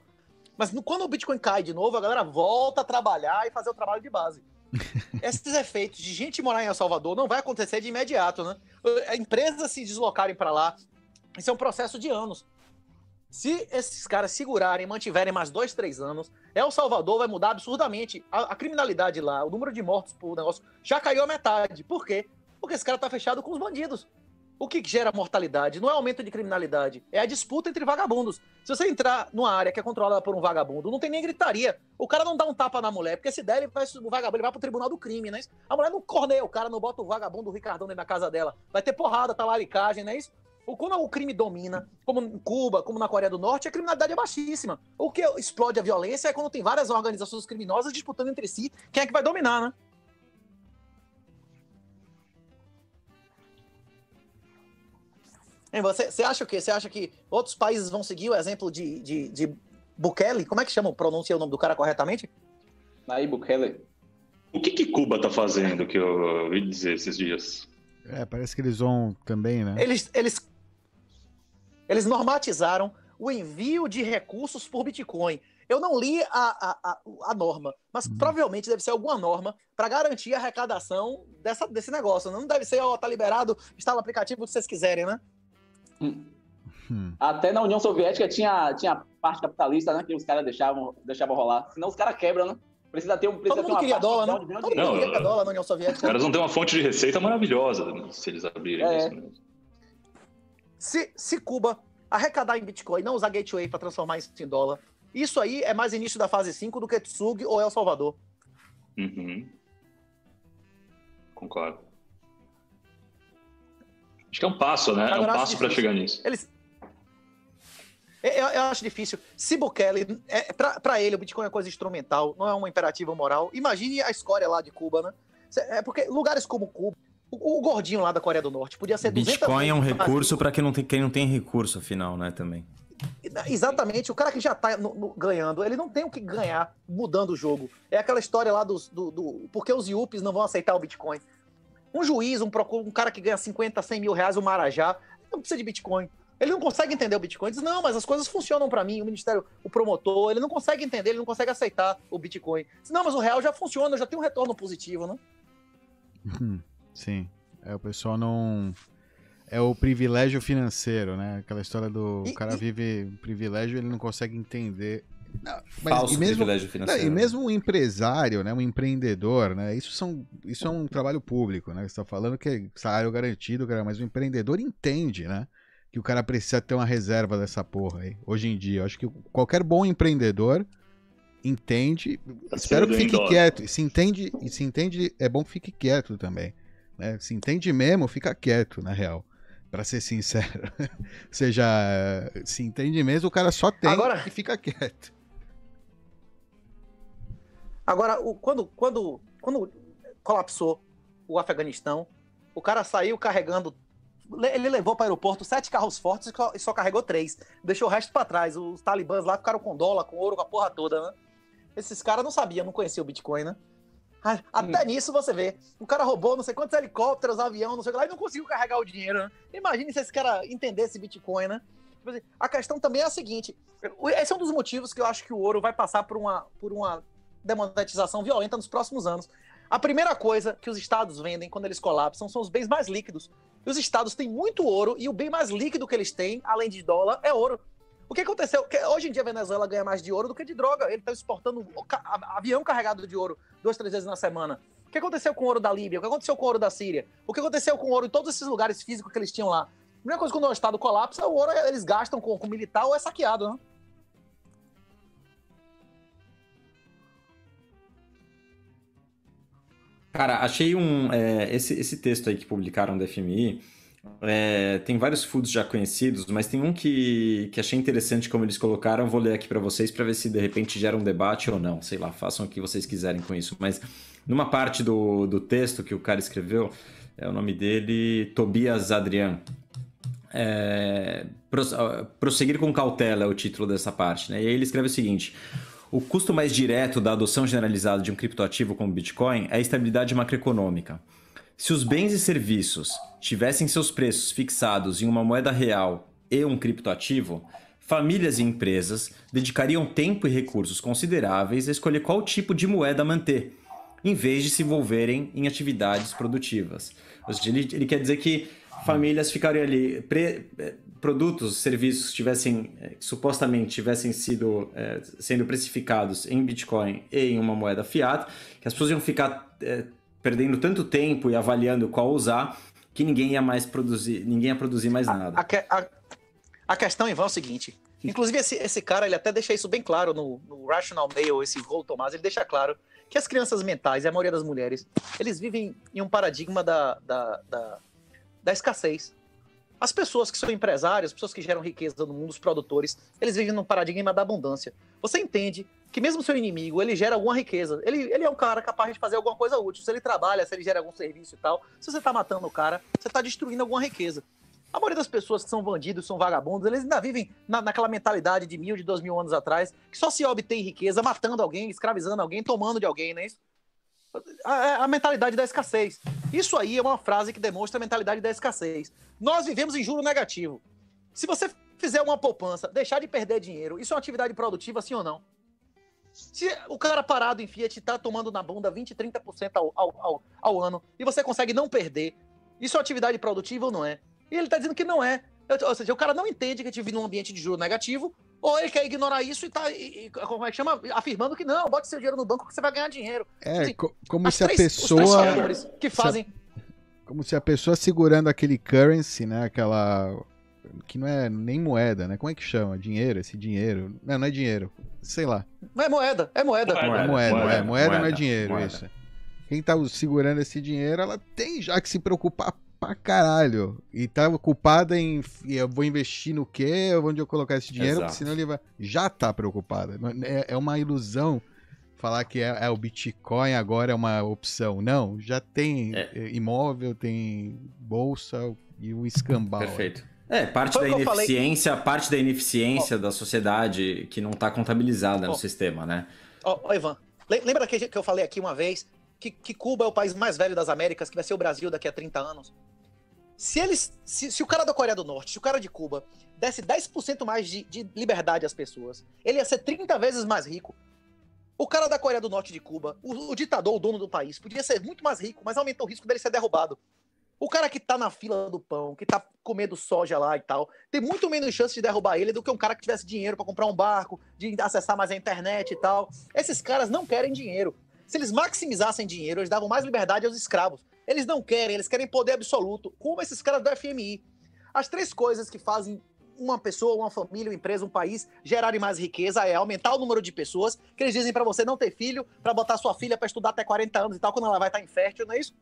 [SPEAKER 4] Mas quando o Bitcoin cai de novo, a galera volta a trabalhar e fazer o trabalho de base. Esses efeitos de gente morar em El Salvador não vai acontecer de imediato, né? Empresas se deslocarem para lá, isso é um processo de anos. Se esses caras segurarem, mantiverem mais 2, 3 anos, El Salvador vai mudar absurdamente. A criminalidade lá, o número de mortos por negócio, já caiu a metade. Por quê? Porque esse cara tá fechado com os bandidos. O que gera mortalidade não é aumento de criminalidade, é a disputa entre vagabundos. Se você entrar numa área que é controlada por um vagabundo, não tem nem gritaria. O cara não dá um tapa na mulher, porque se der, o vagabundo ele vai pro tribunal do crime, né? A mulher não corneia o cara, não bota o vagabundo, o Ricardão dentro da casa dela. Vai ter porrada, talaricagem, não é isso? Quando o crime domina, como em Cuba, como na Coreia do Norte, a criminalidade é baixíssima. O que explode a violência é quando tem várias organizações criminosas disputando entre si quem é que vai dominar, né? Você acha o quê? Você acha que outros países vão seguir o exemplo de Bukele? Como é que chama? Pronuncia o nome do cara corretamente?
[SPEAKER 2] Nayib Bukele.
[SPEAKER 5] O que Cuba tá fazendo, que eu ouvi dizer esses dias?
[SPEAKER 1] Parece que eles vão também, né?
[SPEAKER 4] Eles normatizaram o envio de recursos por Bitcoin. Eu não li a norma, mas provavelmente deve ser alguma norma para garantir a arrecadação desse negócio. Não deve ser, tá liberado, instala o aplicativo que vocês quiserem, né?
[SPEAKER 2] Até na União Soviética tinha parte capitalista, né? Que os caras deixavam rolar. Senão os caras quebram, né? Precisa ter
[SPEAKER 4] Todo mundo queria dólar, né? Todo mundo queria dólar na União Soviética.
[SPEAKER 5] Os caras vão ter uma fonte de receita maravilhosa se eles abrirem isso mesmo.
[SPEAKER 4] Se Cuba arrecadar em Bitcoin, não usar gateway para transformar isso em dólar, isso aí é mais início da fase 5 do que Tsug ou El Salvador.
[SPEAKER 5] Concordo. Acho que é um passo, né?
[SPEAKER 4] Agora,
[SPEAKER 5] é um passo para chegar nisso.
[SPEAKER 4] Eu acho difícil. Se Bukele, para ele, o Bitcoin é coisa instrumental, não é um imperativo moral. Imagine a escória lá de Cuba, né? Porque lugares como Cuba, o gordinho lá da Coreia do Norte, podia ser 200
[SPEAKER 3] Bitcoin é um recurso para quem não tem recurso, afinal, né? Também.
[SPEAKER 4] Exatamente. O cara que já tá ganhando, ele não tem o que ganhar mudando o jogo. É aquela história lá porque os IUPs não vão aceitar o Bitcoin. Um juiz, um cara que ganha 50, 100 mil reais, um marajá, não precisa de Bitcoin. Ele não consegue entender o Bitcoin. Diz, não, mas as coisas funcionam para mim. O ministério, o promotor, ele não consegue entender, ele não consegue aceitar o Bitcoin. Diz, não, mas o real já funciona, já tem um retorno positivo, né?
[SPEAKER 1] Sim. O pessoal não... É o privilégio financeiro, né? Aquela história do cara vive privilégio, ele não consegue entender. Não,
[SPEAKER 3] falso privilégio financeiro.
[SPEAKER 1] E mesmo um empresário, né? Um empreendedor, né? Isso é um trabalho público, né? Você está falando que é salário garantido, cara, mas o empreendedor entende, né? Que o cara precisa ter uma reserva dessa porra aí. Hoje em dia, eu acho que qualquer bom empreendedor entende. Espero que fique quieto. E se entende, é bom que fique quieto também. Né? Se entende mesmo, fica quieto, na real. Pra ser sincero. Ou seja, se entende mesmo, o cara só tem e fica quieto.
[SPEAKER 4] Agora, quando colapsou o Afeganistão, o cara saiu carregando. Ele levou para o aeroporto 7 carros fortes e só carregou 3. Deixou o resto para trás. Os talibãs lá ficaram com dólar, com ouro, com a porra toda, né? Esses caras não sabiam, não conheciam o Bitcoin, né? Até nisso você vê. O cara roubou não sei quantos helicópteros, avião, não sei o que lá, e não conseguiu carregar o dinheiro, né? Imagine se esse cara entendesse Bitcoin, né? Tipo assim, a questão também é a seguinte. Esse é um dos motivos que eu acho que o ouro vai passar por uma demonetização violenta nos próximos anos. A primeira coisa que os estados vendem quando eles colapsam são os bens mais líquidos. E os estados têm muito ouro e o bem mais líquido que eles têm, além de dólar, é ouro. O que aconteceu? Hoje em dia a Venezuela ganha mais de ouro do que de droga. Ele está exportando avião carregado de ouro 2, 3 vezes na semana. O que aconteceu com o ouro da Líbia? O que aconteceu com o ouro da Síria? O que aconteceu com o ouro em todos esses lugares físicos que eles tinham lá? A primeira coisa, quando o estado colapsa, o ouro eles gastam com militar ou é saqueado, né?
[SPEAKER 3] Cara, achei esse texto aí que publicaram da FMI, tem vários foods já conhecidos, mas tem um que achei interessante como eles colocaram, vou ler aqui para vocês para ver se de repente gera um debate ou não, sei lá, façam o que vocês quiserem com isso, mas numa parte do texto que o cara escreveu, o nome dele, Tobias Adrian, prosseguir com cautela é o título dessa parte, né? E aí ele escreve o seguinte: o custo mais direto da adoção generalizada de um criptoativo como Bitcoin é a estabilidade macroeconômica. Se os bens e serviços tivessem seus preços fixados em uma moeda real e um criptoativo, famílias e empresas dedicariam tempo e recursos consideráveis a escolher qual tipo de moeda manter. em vez de se envolverem em atividades produtivas. Ou seja, ele quer dizer que famílias ficariam ali, produtos, serviços supostamente tivessem sido sendo precificados em Bitcoin e em uma moeda fiat, que as pessoas iam ficar perdendo tanto tempo e avaliando qual usar, que ninguém ia produzir mais nada.
[SPEAKER 4] A questão, Ivan, é o seguinte. Inclusive, esse cara, ele até deixa isso bem claro no Rational Male, esse Raul Tomás, ele deixa claro que as crianças mentais, e a maioria das mulheres, eles vivem em um paradigma da escassez. As pessoas que são empresárias, as pessoas que geram riqueza no mundo, os produtores, eles vivem num paradigma da abundância. Você entende que mesmo seu inimigo, ele gera alguma riqueza. Ele é um cara capaz de fazer alguma coisa útil. Se ele trabalha, se ele gera algum serviço e tal, se você tá matando o cara, você tá destruindo alguma riqueza. A maioria das pessoas que são bandidos, são vagabundos, eles ainda vivem naquela mentalidade de 1.000, de 2.000 anos atrás, que só se obtém riqueza matando alguém, escravizando alguém, tomando de alguém, não é isso? A mentalidade da escassez. Isso aí é uma frase que demonstra a mentalidade da escassez. Nós vivemos em juro negativo. Se você fizer uma poupança, deixar de perder dinheiro, isso é uma atividade produtiva, sim ou não? Se o cara parado em Fiat está tomando na bunda 20%, 30% ao ano, e você consegue não perder, isso é uma atividade produtiva ou não é? E ele está dizendo que não é. Ou seja, o cara não entende que a gente vive num ambiente de juro negativo, ou ele quer ignorar isso e tá, como é que chama? Afirmando que não, bote seu dinheiro no banco que você vai ganhar dinheiro. Assim,
[SPEAKER 1] como se a pessoa...
[SPEAKER 4] Os três fatores que fazem...
[SPEAKER 1] Como se a pessoa segurando aquele currency, né? Aquela... Que não é nem moeda, né? Como é que chama? Dinheiro, esse dinheiro. Não é dinheiro. Sei lá.
[SPEAKER 4] É moeda.
[SPEAKER 1] Moeda não é dinheiro,
[SPEAKER 3] moeda.
[SPEAKER 1] isso. Quem tá segurando esse dinheiro, ela tem já que se preocupar pra caralho. E tá ocupada em... Eu vou investir no quê? Onde eu colocar esse dinheiro?
[SPEAKER 3] Exato.
[SPEAKER 1] Porque senão ele vai... Já tá preocupada. É uma ilusão falar que o Bitcoin agora é uma opção. Não, já tem imóvel, tem bolsa e o escambau.
[SPEAKER 3] Perfeito. Parte da ineficiência da sociedade que não está contabilizada no sistema, né?
[SPEAKER 4] Ivan, lembra que eu falei aqui uma vez que Cuba é o país mais velho das Américas, que vai ser o Brasil daqui a 30 anos? Se o cara da Coreia do Norte, se o cara de Cuba desse 10% mais de liberdade às pessoas, ele ia ser 30 vezes mais rico. O cara da Coreia do Norte de Cuba, o ditador, o dono do país, podia ser muito mais rico, mas aumentou o risco dele ser derrubado. O cara que tá na fila do pão, que tá comendo soja lá e tal, tem muito menos chance de derrubar ele do que um cara que tivesse dinheiro para comprar um barco, de acessar mais a internet e tal. Esses caras não querem dinheiro. Se eles maximizassem dinheiro, eles davam mais liberdade aos escravos. Eles não querem, eles querem poder absoluto, como esses caras do FMI. As três coisas que fazem uma pessoa, uma família, uma empresa, um país gerarem mais riqueza é aumentar o número de pessoas, que eles dizem para você não ter filho, para botar sua filha para estudar até 40 anos e tal, quando ela vai estar infértil, não é isso?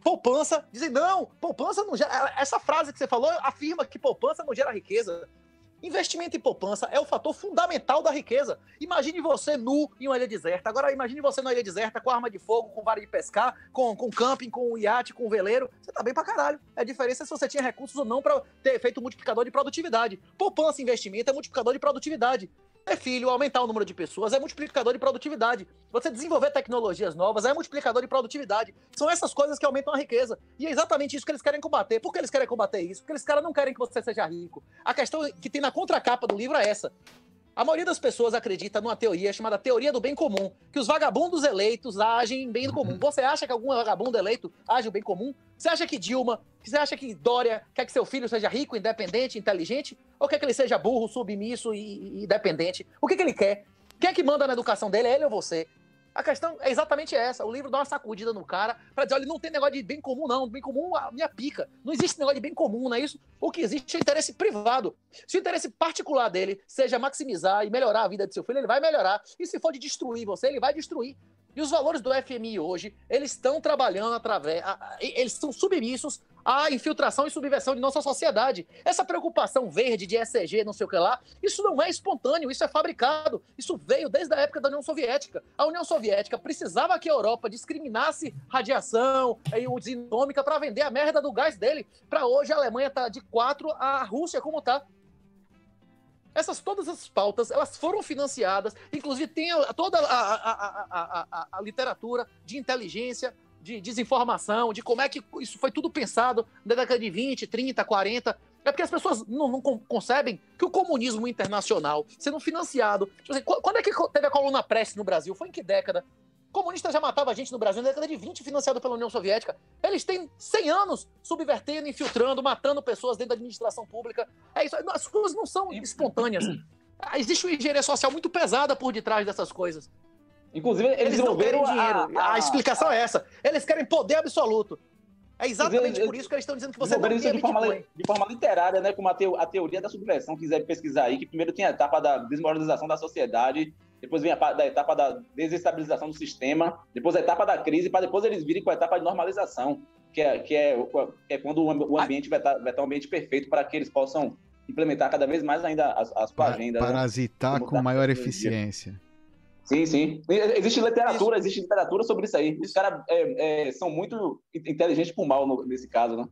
[SPEAKER 4] Poupança, dizem, não, poupança não gera... Essa frase que você falou afirma que poupança não gera riqueza. Investimento em poupança é o fator fundamental da riqueza. Imagine você nu em uma ilha deserta. Agora imagine você numa ilha deserta com arma de fogo, com vara de pescar, com camping, com iate, com veleiro. Você tá bem pra caralho. A diferença é se você tinha recursos ou não para ter feito um multiplicador de produtividade. Poupança e investimento é multiplicador de produtividade. Ter filho, aumentar o número de pessoas é multiplicador de produtividade. Você desenvolver tecnologias novas é multiplicador de produtividade. São essas coisas que aumentam a riqueza. E é exatamente isso que eles querem combater. Por que eles querem combater isso? Porque eles caras não querem que você seja rico. A questão que tem na contracapa do livro é essa. A maioria das pessoas acredita numa teoria chamada teoria do bem comum, que os vagabundos eleitos agem em bem comum. Você acha que algum vagabundo eleito age o bem comum? Você acha que Dilma, você acha que Dória quer que seu filho seja rico, independente, inteligente? Ou quer que ele seja burro, submisso e dependente? O que ele quer? Quem é que manda na educação dele? É ele ou você? A questão é exatamente essa. O livro dá uma sacudida no cara pra dizer, olha, não tem negócio de bem comum, não. Bem comum, a minha pica. Não existe negócio de bem comum, não é isso? O que existe é o interesse privado. Se o interesse particular dele seja maximizar e melhorar a vida de seu filho, ele vai melhorar. E se for de destruir você, ele vai destruir. E os valores do FMI hoje, eles estão trabalhando eles são submissos à infiltração e subversão de nossa sociedade. Essa preocupação verde de ECG, não sei o que lá, isso não é espontâneo, isso é fabricado. Isso veio desde a época da União Soviética. A União Soviética precisava que a Europa discriminasse radiação e usina atômica para vender a merda do gás dele. Para hoje a Alemanha tá de 4, a Rússia como tá. Todas essas pautas, elas foram financiadas, inclusive tem toda a literatura de inteligência, de desinformação, de como é que isso foi tudo pensado na década de 20, 30, 40. É porque as pessoas não concebem que o comunismo internacional sendo financiado... Tipo assim, quando é que teve a coluna Prestes no Brasil? Foi em que década? Comunista já matava gente no Brasil na década de 20, financiado pela União Soviética. Eles têm 100 anos subvertendo, infiltrando, matando pessoas dentro da administração pública. É isso. As coisas não são espontâneas. Existe uma engenharia social muito pesada por detrás dessas coisas.
[SPEAKER 2] Inclusive, eles
[SPEAKER 4] não querem
[SPEAKER 2] desenvolveram
[SPEAKER 4] dinheiro. A explicação é essa. Eles querem poder absoluto. É exatamente por isso que eles estão dizendo que você não tem
[SPEAKER 2] de forma literária, né? Como a teoria da subversão, quiser pesquisar aí, que primeiro tem a etapa da desmoralização da sociedade, depois vem da etapa da desestabilização do sistema, depois a etapa da crise, para depois eles virem com a etapa de normalização, que é quando o ambiente vai estar um ambiente perfeito para que eles possam implementar cada vez mais ainda a sua agenda.
[SPEAKER 1] Parasitar, né? Com maior eficiência.
[SPEAKER 2] Sim, sim. Existe literatura sobre isso aí. Os caras são muito inteligentes por mal nesse caso, né?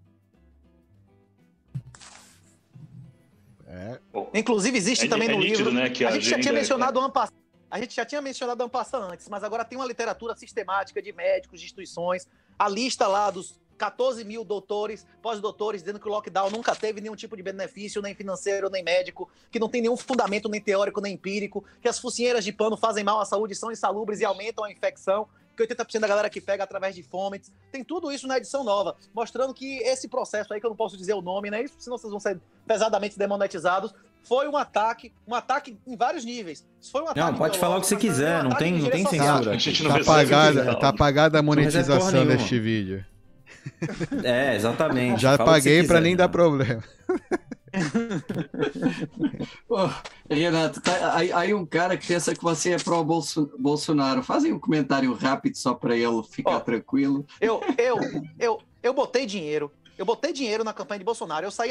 [SPEAKER 4] Inclusive, existe também no livro.
[SPEAKER 5] Né, que
[SPEAKER 4] a gente já tinha mencionado a gente já tinha mencionado Ampassa antes, mas agora tem uma literatura sistemática de médicos, de instituições, a lista lá dos 14 mil doutores, pós-doutores, dizendo que o lockdown nunca teve nenhum tipo de benefício, nem financeiro, nem médico, que não tem nenhum fundamento, nem teórico, nem empírico, que as focinheiras de pano fazem mal à saúde, são insalubres e aumentam a infecção, que 80% da galera que pega através de fomites. Tem tudo isso na edição nova, mostrando que esse processo aí, que eu não posso dizer o nome, né? Isso, senão vocês vão ser pesadamente demonetizados, foi um ataque em vários níveis. Isso foi um ataque.
[SPEAKER 3] Não, pode falar o que você quiser, não tem censura.
[SPEAKER 1] Tá apagada a monetização deste vídeo.
[SPEAKER 3] Exatamente.
[SPEAKER 1] Já paguei pra nem dar problema.
[SPEAKER 6] Renato, aí um cara que pensa que você é pró Bolsonaro. Fazem um comentário rápido só para ele ficar tranquilo.
[SPEAKER 4] Eu botei dinheiro. Eu botei dinheiro na campanha de Bolsonaro. Eu saí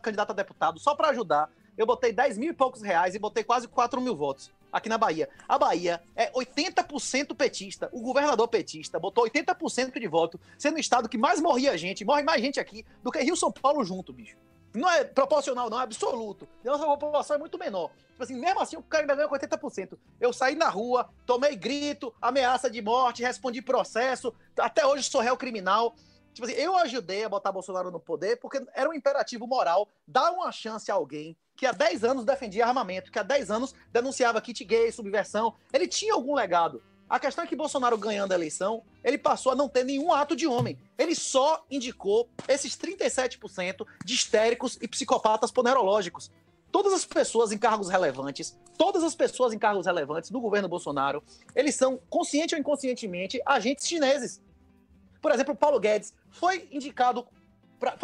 [SPEAKER 4] candidato a deputado só para ajudar. Eu botei 10 mil e poucos reais e botei quase 4 mil votos aqui na Bahia. A Bahia é 80% petista. O governador petista botou 80% de voto, sendo o estado que mais morria gente. Morre mais gente aqui do que Rio e São Paulo junto, bicho. Não é proporcional, não, é absoluto. A nossa população é muito menor. Tipo assim, mesmo assim, o cara ainda ganhou com 80%. Eu saí na rua, tomei grito, ameaça de morte, respondi processo. Até hoje sou réu criminal. Tipo assim, eu ajudei a botar Bolsonaro no poder porque era um imperativo moral dar uma chance a alguém que há 10 anos defendia armamento, que há 10 anos denunciava kit gay, subversão. Ele tinha algum legado. A questão é que Bolsonaro, ganhando a eleição, ele passou a não ter nenhum ato de homem. Ele só indicou esses 37% de histéricos e psicopatas ponerológicos. Todas as pessoas em cargos relevantes do governo Bolsonaro, eles são, consciente ou inconscientemente, agentes chineses. Por exemplo, Paulo Guedes foi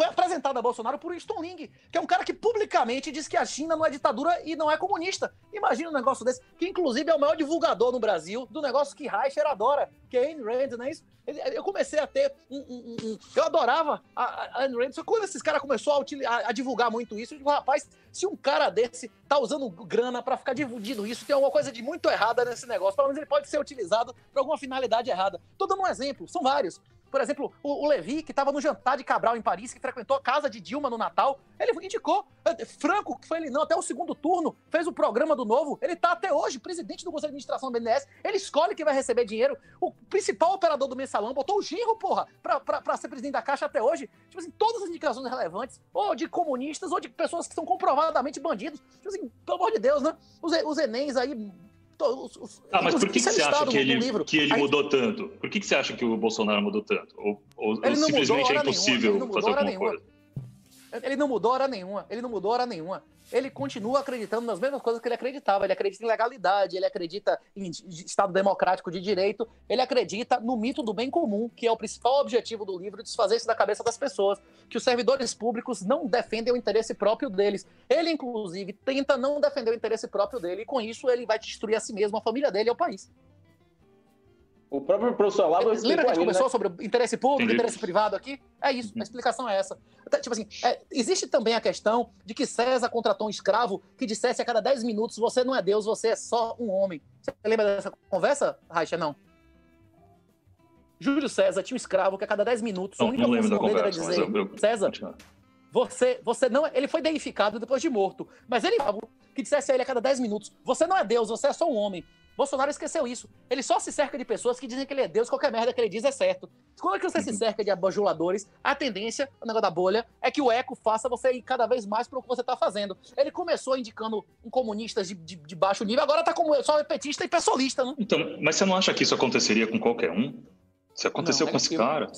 [SPEAKER 4] apresentado a Bolsonaro por Winston Ling, que é um cara que publicamente diz que a China não é ditadura e não é comunista. Imagina um negócio desse, que inclusive é o maior divulgador no Brasil do negócio que Reicher adora, que é Ayn Rand, não é isso? Eu comecei a ter eu adorava a Ayn Rand, só que quando esses caras começaram a divulgar muito isso, eu digo, rapaz, se um cara desse tá usando grana pra ficar divulgando isso, tem alguma coisa de muito errada nesse negócio, pelo menos ele pode ser utilizado pra alguma finalidade errada. Tô dando um exemplo, são vários. Por exemplo, o Levi, que estava no jantar de Cabral em Paris, que frequentou a casa de Dilma no Natal, ele indicou. Franco, que foi ele não, até o segundo turno, fez o programa do Novo, ele está até hoje presidente do Conselho de Administração do BNDES, ele escolhe quem vai receber dinheiro. O principal operador do Mensalão botou o Genro, porra, pra ser presidente da Caixa até hoje. Tipo assim, todas as indicações relevantes, ou de comunistas, ou de pessoas que são comprovadamente bandidos. Tipo assim, pelo amor de Deus, né? Os Enems aí...
[SPEAKER 5] mas por que você acha que ele mudou tanto? Por que você acha que o Bolsonaro mudou tanto? Ou simplesmente é impossível fazer alguma coisa?
[SPEAKER 4] Ele não mudou hora nenhuma. Ele continua acreditando nas mesmas coisas que ele acreditava. Ele acredita em legalidade, ele acredita em Estado democrático de direito, ele acredita no mito do bem comum, que é o principal objetivo do livro, desfazer isso da cabeça das pessoas, que os servidores públicos não defendem o interesse próprio deles. Ele, inclusive, tenta não defender o interesse próprio dele, e com isso ele vai destruir a si mesmo, a família dele e o país.
[SPEAKER 2] O próprio professor Olavo...
[SPEAKER 4] Lembra que a gente conversou sobre o interesse público, o interesse privado aqui? É isso, a explicação é essa. Tipo assim, existe também a questão de que César contratou um escravo que dissesse a cada 10 minutos, você não é Deus, você é só um homem. Você lembra dessa conversa, Raicha? Não. Júlio César tinha um escravo que a cada 10 minutos, a única função dele era dizer, César, você não... Ele foi deificado depois de morto, mas ele que dissesse a ele a cada 10 minutos, você não é Deus, você é só um homem. Bolsonaro esqueceu isso. Ele só se cerca de pessoas que dizem que ele é Deus, qualquer merda que ele diz é certo. Quando é que você se cerca de bajuladores, a tendência, o negócio da bolha, é que o eco faça você ir cada vez mais pro que você tá fazendo. Ele começou indicando um comunista de baixo nível, agora tá como só petista e pessoalista, né?
[SPEAKER 5] Então, mas você não acha que isso aconteceria com qualquer um? Se aconteceu com esse cara...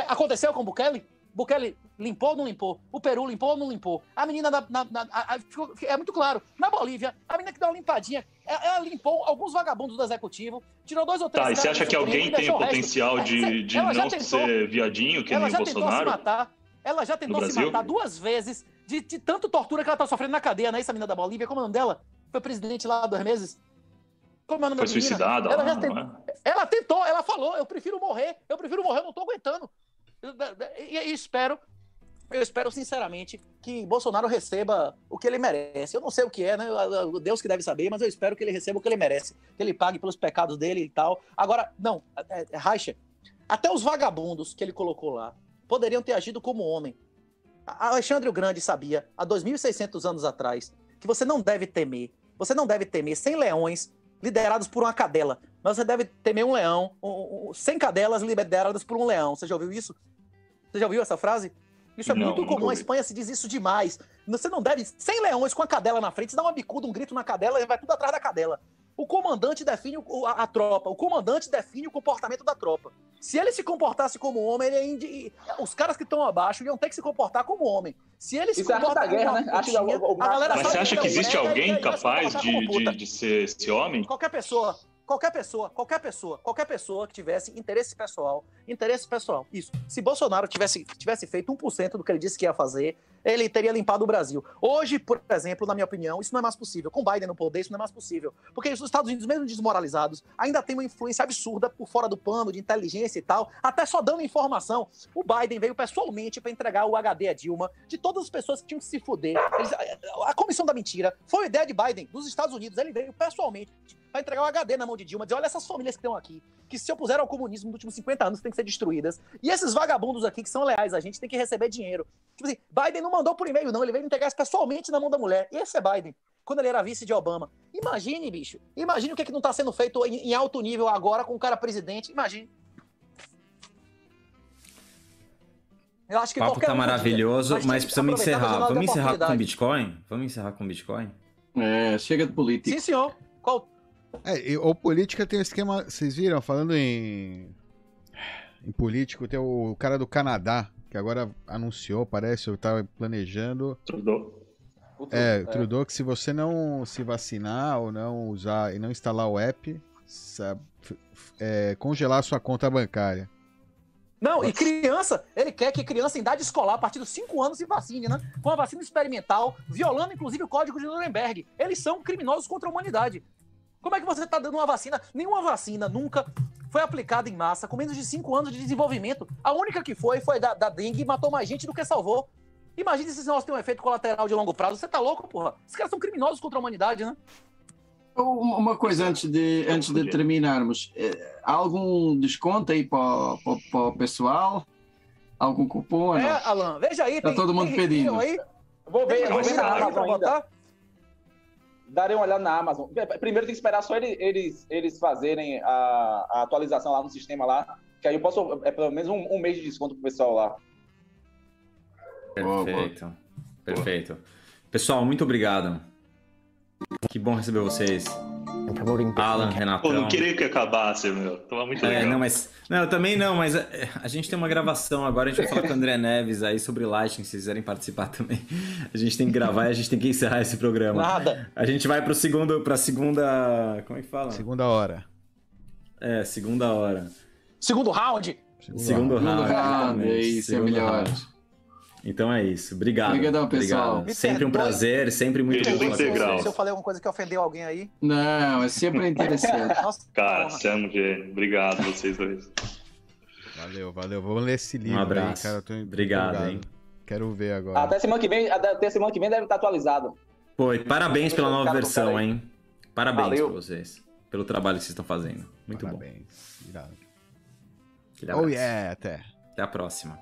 [SPEAKER 4] Aconteceu com o Bukele? Bukele limpou ou não limpou? O Peru limpou ou não limpou? A menina é muito claro. Na Bolívia, a menina que deu uma limpadinha, ela limpou alguns vagabundos do executivo, tirou 2 ou 3
[SPEAKER 5] Tá, e você acha que alguém tem o potencial de não ser viadinho, que nem o Bolsonaro?
[SPEAKER 4] Ela já tentou se matar 2 vezes de tanto tortura que ela tá sofrendo na cadeia, né? Essa menina da Bolívia, como é o nome dela? Foi presidente lá há 2 meses. Como é o nome
[SPEAKER 5] Foi
[SPEAKER 4] da menina?
[SPEAKER 5] suicidada?
[SPEAKER 4] Ela tentou, ela falou, eu prefiro morrer, eu não tô aguentando. E eu espero sinceramente que Bolsonaro receba o que ele merece. Eu não sei o que é, né? Deus que deve saber, mas eu espero que ele receba o que ele merece. Que ele pague pelos pecados dele e tal. Agora, não, Reicher, até os vagabundos que ele colocou lá poderiam ter agido como homem. Alexandre o Grande sabia, há 2.600 anos atrás, que você não deve temer 100 leões liderados por uma cadela. Mas você deve temer um leão, 100 cadelas lideradas por um leão. Você já ouviu isso? Você já ouviu essa frase? Isso é muito comum, a Espanha se diz isso demais. Você não deve... 100 leões com a cadela na frente, você dá uma bicuda, um grito na cadela e vai tudo atrás da cadela. O comandante define a tropa, o comandante define o comportamento da tropa. Se ele se comportasse como homem, os caras que estão abaixo iam ter que se comportar como homem. Se ele se comporta como
[SPEAKER 2] guerra, né?
[SPEAKER 5] Mas você acha que existe alguém capaz de ser esse homem?
[SPEAKER 4] Qualquer pessoa que tivesse interesse pessoal, isso. Se Bolsonaro tivesse feito 1% do que ele disse que ia fazer, ele teria limpado o Brasil. Hoje, por exemplo, na minha opinião, isso não é mais possível. Com Biden no poder, isso não é mais possível. Porque os Estados Unidos, mesmo desmoralizados, ainda tem uma influência absurda por fora do pano, de inteligência e tal, até só dando informação. O Biden veio pessoalmente para entregar o HD a Dilma, de todas as pessoas que tinham que se fuder. A comissão da mentira foi a ideia de Biden, dos Estados Unidos. Ele veio pessoalmente para entregar o HD na mão de Dilma, dizer, olha essas famílias que estão aqui, que se opuseram ao comunismo nos últimos 50 anos, têm que ser destruídas. E esses vagabundos aqui, que são leais a gente, tem que receber dinheiro. Tipo assim, Biden não mandou por e-mail, não, ele veio entregar isso pessoalmente na mão da mulher. E esse é Biden, quando ele era vice de Obama. Imagine, bicho, imagine o que não tá sendo feito em alto nível agora com o cara presidente, imagine.
[SPEAKER 3] Eu acho que o papo tá maravilhoso, mas precisamos encerrar. Vamos encerrar com Bitcoin? Vamos encerrar com Bitcoin?
[SPEAKER 6] Chega de política.
[SPEAKER 4] Sim, senhor. Qual?
[SPEAKER 1] O política tem um esquema, vocês viram, falando em político, tem o cara do Canadá, que agora anunciou, parece, eu tava planejando.
[SPEAKER 5] Trudeau.
[SPEAKER 1] Trudeau, que se você não se vacinar ou não usar e não instalar o app, congelar a sua conta bancária.
[SPEAKER 4] Não, e criança, ele quer que criança em idade escolar, a partir dos 5 anos, se vacine, né? Com uma vacina experimental, violando inclusive o Código de Nuremberg. Eles são criminosos contra a humanidade. Como é que você tá dando uma vacina? Nenhuma vacina nunca foi aplicada em massa, com menos de 5 anos de desenvolvimento. A única que foi da dengue e matou mais gente do que salvou. Imagina se esse negócio tem um efeito colateral de longo prazo. Você tá louco, porra? Esses caras são criminosos contra a humanidade, né?
[SPEAKER 6] Uma coisa antes de terminarmos. Há algum desconto aí para o pessoal? Algum cupom?
[SPEAKER 4] Alan, veja aí.
[SPEAKER 6] Tá todo mundo pedindo.
[SPEAKER 2] Aí? Vou ver na Amazon ainda. Darei uma olhada na Amazon. Primeiro tem que esperar só eles fazerem a atualização lá no sistema lá, que aí eu posso, pelo menos um mês de desconto pro pessoal lá.
[SPEAKER 3] Perfeito. Pessoal, muito obrigado. Que bom receber vocês. Alan, Renatão.
[SPEAKER 5] Pô, não queria que acabasse, meu. Tava muito legal.
[SPEAKER 3] Eu também não, mas a gente tem uma gravação agora, a gente vai falar com o André Neves aí sobre Lightning, se quiserem participar também. A gente tem que gravar e a gente tem que encerrar esse programa.
[SPEAKER 4] Nada.
[SPEAKER 3] A gente vai pra segunda... Como é que fala?
[SPEAKER 1] Segunda hora.
[SPEAKER 3] Segunda hora.
[SPEAKER 4] Segundo round.
[SPEAKER 3] Segundo round.
[SPEAKER 6] É isso, é melhor.
[SPEAKER 3] Então é isso. Obrigado.
[SPEAKER 6] Obrigadão, pessoal.
[SPEAKER 3] Obrigado. Sempre um prazer, sempre muito bom.
[SPEAKER 2] Integral.
[SPEAKER 4] Se eu falei alguma coisa que ofendeu alguém aí.
[SPEAKER 6] Não, é sempre interessante.
[SPEAKER 2] Nossa,
[SPEAKER 5] cara, você é um gênio. Obrigado, vocês dois.
[SPEAKER 1] Valeu. Vamos ler esse livro.
[SPEAKER 3] Um abraço.
[SPEAKER 1] Aí, cara.
[SPEAKER 3] Obrigado, hein?
[SPEAKER 1] Quero ver agora.
[SPEAKER 2] Até semana que vem deve estar atualizado.
[SPEAKER 3] Pô, e parabéns pela nova versão, hein? Parabéns pra vocês. Pelo trabalho que vocês estão fazendo. Muito bom.
[SPEAKER 1] Parabéns. Irado.
[SPEAKER 3] Aquele abraço.
[SPEAKER 1] Yeah, até
[SPEAKER 3] a próxima.